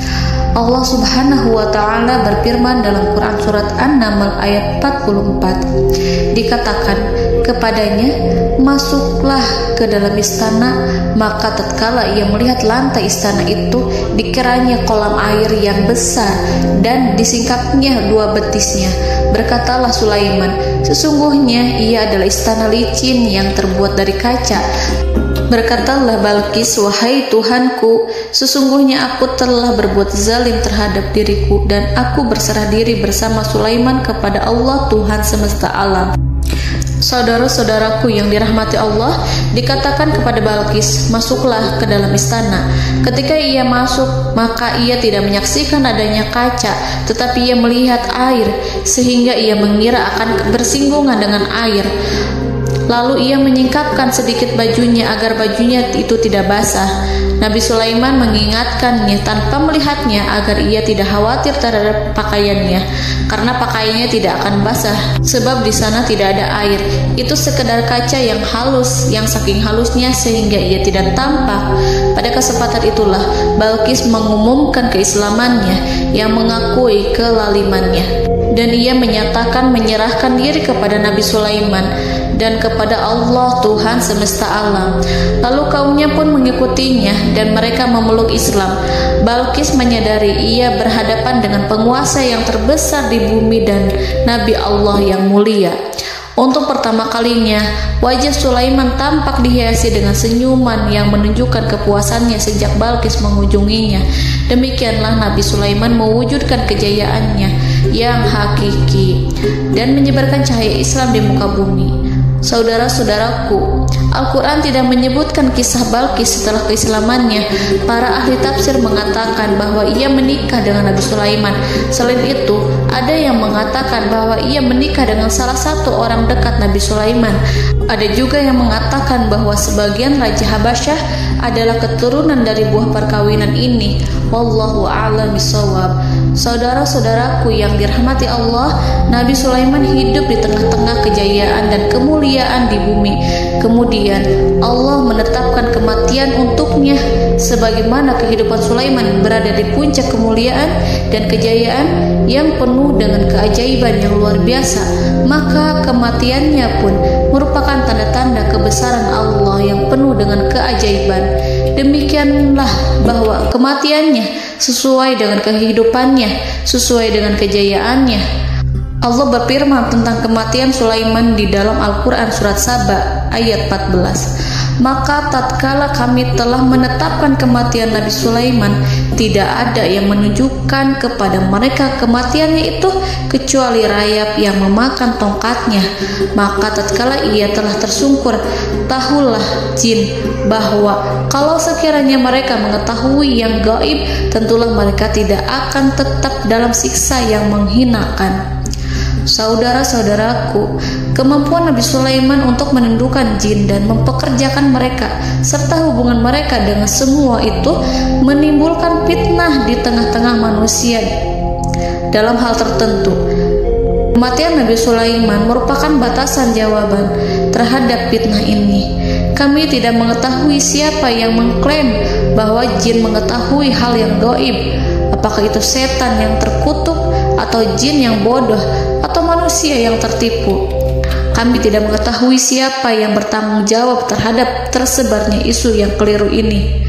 Allah Subhanahu wa Ta'ala berfirman dalam Quran Surat An-Naml ayat 44. Dikatakan kepadanya, masuklah ke dalam istana. Maka tatkala ia melihat lantai istana itu, dikiranya kolam air yang besar dan disingkapnya dua betisnya. Berkatalah Sulaiman, sesungguhnya ia adalah istana licin yang terbuat dari kaca. Berkatalah Balqis, wahai Tuhanku, sesungguhnya aku telah berbuat zalim terhadap diriku, dan aku berserah diri bersama Sulaiman kepada Allah Tuhan semesta alam. Saudara-saudaraku yang dirahmati Allah, dikatakan kepada Balqis, masuklah ke dalam istana. Ketika ia masuk, maka ia tidak menyaksikan adanya kaca, tetapi ia melihat air, sehingga ia mengira akan bersinggungan dengan air. Lalu ia menyingkapkan sedikit bajunya agar bajunya itu tidak basah. Nabi Sulaiman mengingatkannya tanpa melihatnya agar ia tidak khawatir terhadap pakaiannya, karena pakaiannya tidak akan basah, sebab di sana tidak ada air. Itu sekedar kaca yang halus, yang saking halusnya sehingga ia tidak tampak. Pada kesempatan itulah Balqis mengumumkan keislamannya yang mengakui kelalimannya, dan ia menyatakan menyerahkan diri kepada Nabi Sulaiman dan kepada Allah Tuhan semesta alam. Lalu kaumnya pun mengikutinya dan mereka memeluk Islam. Balqis menyadari ia berhadapan dengan penguasa yang terbesar di bumi dan Nabi Allah yang mulia. Untuk pertama kalinya, wajah Sulaiman tampak dihiasi dengan senyuman yang menunjukkan kepuasannya sejak Balqis mengunjunginya. Demikianlah Nabi Sulaiman mewujudkan kejayaannya yang hakiki dan menyebarkan cahaya Islam di muka bumi. Saudara-saudaraku, Al-Quran tidak menyebutkan kisah Balqis setelah keislamannya. Para ahli tafsir mengatakan bahwa ia menikah dengan Nabi Sulaiman. Selain itu, ada yang mengatakan bahwa ia menikah dengan salah satu orang dekat Nabi Sulaiman. Ada juga yang mengatakan bahwa sebagian Raja Habasyah adalah keturunan dari buah perkawinan ini. Wallahu a'lam bishawab. Saudara-saudaraku yang dirahmati Allah, Nabi Sulaiman hidup di tengah-tengah kejayaan dan kemuliaan di bumi. Kemudian Allah menetapkan kematian untuknya, sebagaimana kehidupan Sulaiman berada di puncak kemuliaan dan kejayaan yang penuh dengan keajaiban yang luar biasa. Maka kematiannya pun merupakan tanda-tanda kebesaran Allah yang penuh dengan keajaiban. Demikianlah bahwa kematiannya sesuai dengan kehidupannya, sesuai dengan kejayaannya. Allah berfirman tentang kematian Sulaiman di dalam Al-Quran Surat Saba ayat 14. Maka tatkala kami telah menetapkan kematian Nabi Sulaiman, tidak ada yang menunjukkan kepada mereka kematiannya itu kecuali rayap yang memakan tongkatnya. Maka tatkala ia telah tersungkur, tahulah jin bahwa kalau sekiranya mereka mengetahui yang gaib, tentulah mereka tidak akan tetap dalam siksa yang menghinakan. Saudara-saudaraku, kemampuan Nabi Sulaiman untuk menundukkan jin dan mempekerjakan mereka serta hubungan mereka dengan semua itu menimbulkan fitnah di tengah-tengah manusia dalam hal tertentu. Kematian Nabi Sulaiman merupakan batasan jawaban terhadap fitnah ini. Kami tidak mengetahui siapa yang mengklaim bahwa jin mengetahui hal yang gaib. Apakah itu setan yang terkutuk, atau jin yang bodoh, atau manusia yang tertipu? Kami tidak mengetahui siapa yang bertanggung jawab terhadap tersebarnya isu yang keliru ini.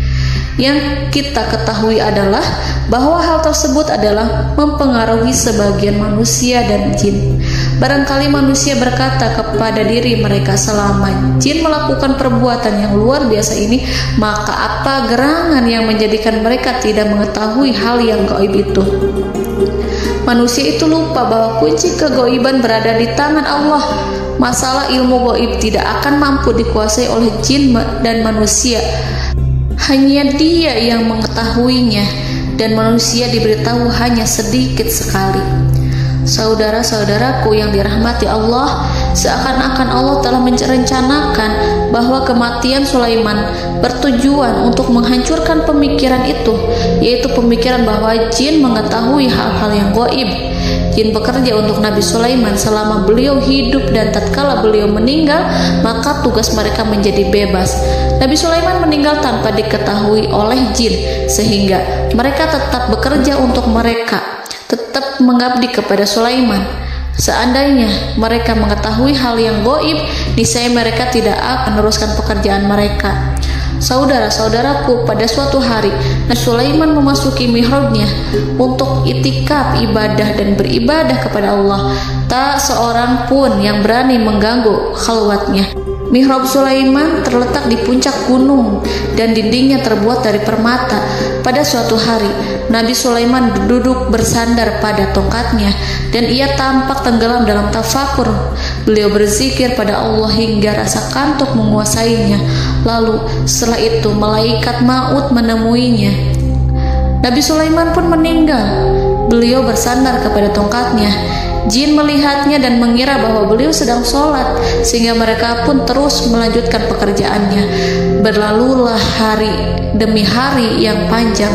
Yang kita ketahui adalah bahwa hal tersebut adalah mempengaruhi sebagian manusia dan jin. Barangkali manusia berkata kepada diri mereka, selama jin melakukan perbuatan yang luar biasa ini, maka apa gerangan yang menjadikan mereka tidak mengetahui hal yang gaib itu? Manusia itu lupa bahwa kunci kegaiban berada di tangan Allah. Masalah ilmu gaib tidak akan mampu dikuasai oleh jin dan manusia. Hanya Dia yang mengetahuinya, dan manusia diberitahu hanya sedikit sekali. Saudara-saudaraku yang dirahmati Allah, seakan-akan Allah telah merencanakan bahwa kematian Sulaiman bertujuan untuk menghancurkan pemikiran itu, yaitu pemikiran bahwa jin mengetahui hal-hal yang gaib. Jin bekerja untuk Nabi Sulaiman selama beliau hidup, dan tatkala beliau meninggal, maka tugas mereka menjadi bebas. Nabi Sulaiman meninggal tanpa diketahui oleh jin, sehingga mereka tetap bekerja untuk mereka, tetap mengabdi kepada Sulaiman. Seandainya mereka mengetahui hal yang gaib, niscaya mereka tidak akan meneruskan pekerjaan mereka. Saudara-saudaraku, pada suatu hari Nabi Sulaiman memasuki mihrabnya untuk itikaf ibadah dan beribadah kepada Allah. Tak seorang pun yang berani mengganggu khalwatnya. Mihrab Sulaiman terletak di puncak gunung dan dindingnya terbuat dari permata. Pada suatu hari, Nabi Sulaiman duduk bersandar pada tongkatnya dan ia tampak tenggelam dalam tafakur. Beliau berzikir pada Allah hingga rasa kantuk menguasainya. Lalu setelah itu malaikat maut menemuinya. Nabi Sulaiman pun meninggal. Beliau bersandar kepada tongkatnya. Jin melihatnya dan mengira bahwa beliau sedang sholat, sehingga mereka pun terus melanjutkan pekerjaannya. Berlalulah hari demi hari yang panjang.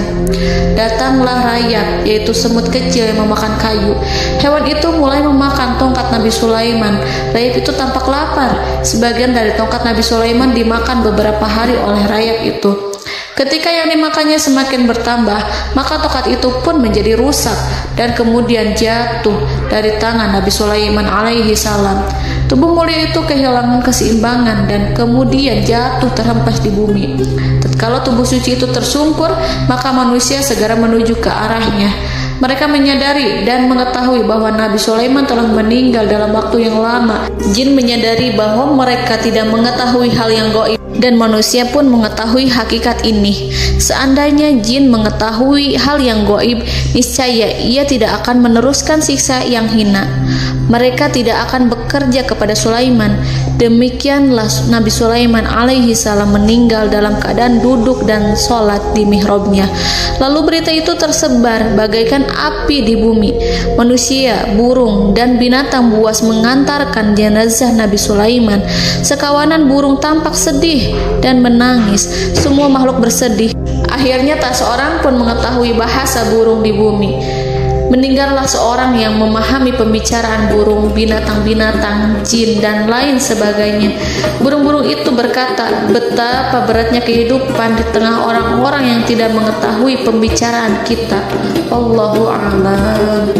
Datanglah rayap, yaitu semut kecil yang memakan kayu. Hewan itu mulai memakan tongkat Nabi Sulaiman. Rayap itu tampak lapar. Sebagian dari tongkat Nabi Sulaiman dimakan beberapa hari oleh rayap itu. Ketika yang dimakannya semakin bertambah, maka tongkat itu pun menjadi rusak dan kemudian jatuh dari tangan Nabi Sulaiman alaihi salam. Tubuh mulia itu kehilangan keseimbangan dan kemudian jatuh terhempas di bumi. Tatkala tubuh suci itu tersungkur, maka manusia segera menuju ke arahnya. Mereka menyadari dan mengetahui bahwa Nabi Sulaiman telah meninggal dalam waktu yang lama. Jin menyadari bahwa mereka tidak mengetahui hal yang gaib, dan manusia pun mengetahui hakikat ini. Seandainya jin mengetahui hal yang gaib, niscaya ia tidak akan meneruskan siksa yang hina. Mereka tidak akan bekerja kepada Sulaiman. Demikianlah Nabi Sulaiman alaihi salam meninggal dalam keadaan duduk dan sholat di mihrabnya. Lalu berita itu tersebar bagaikan api di bumi. Manusia, burung, dan binatang buas mengantarkan jenazah Nabi Sulaiman. Sekawanan burung tampak sedih dan menangis. Semua makhluk bersedih. Akhirnya tak seorang pun mengetahui bahasa burung di bumi. Meninggallah seorang yang memahami pembicaraan burung, binatang-binatang, jin, dan lain sebagainya. Burung-burung itu berkata, betapa beratnya kehidupan di tengah orang-orang yang tidak mengetahui pembicaraan kita. Allahu a'lam.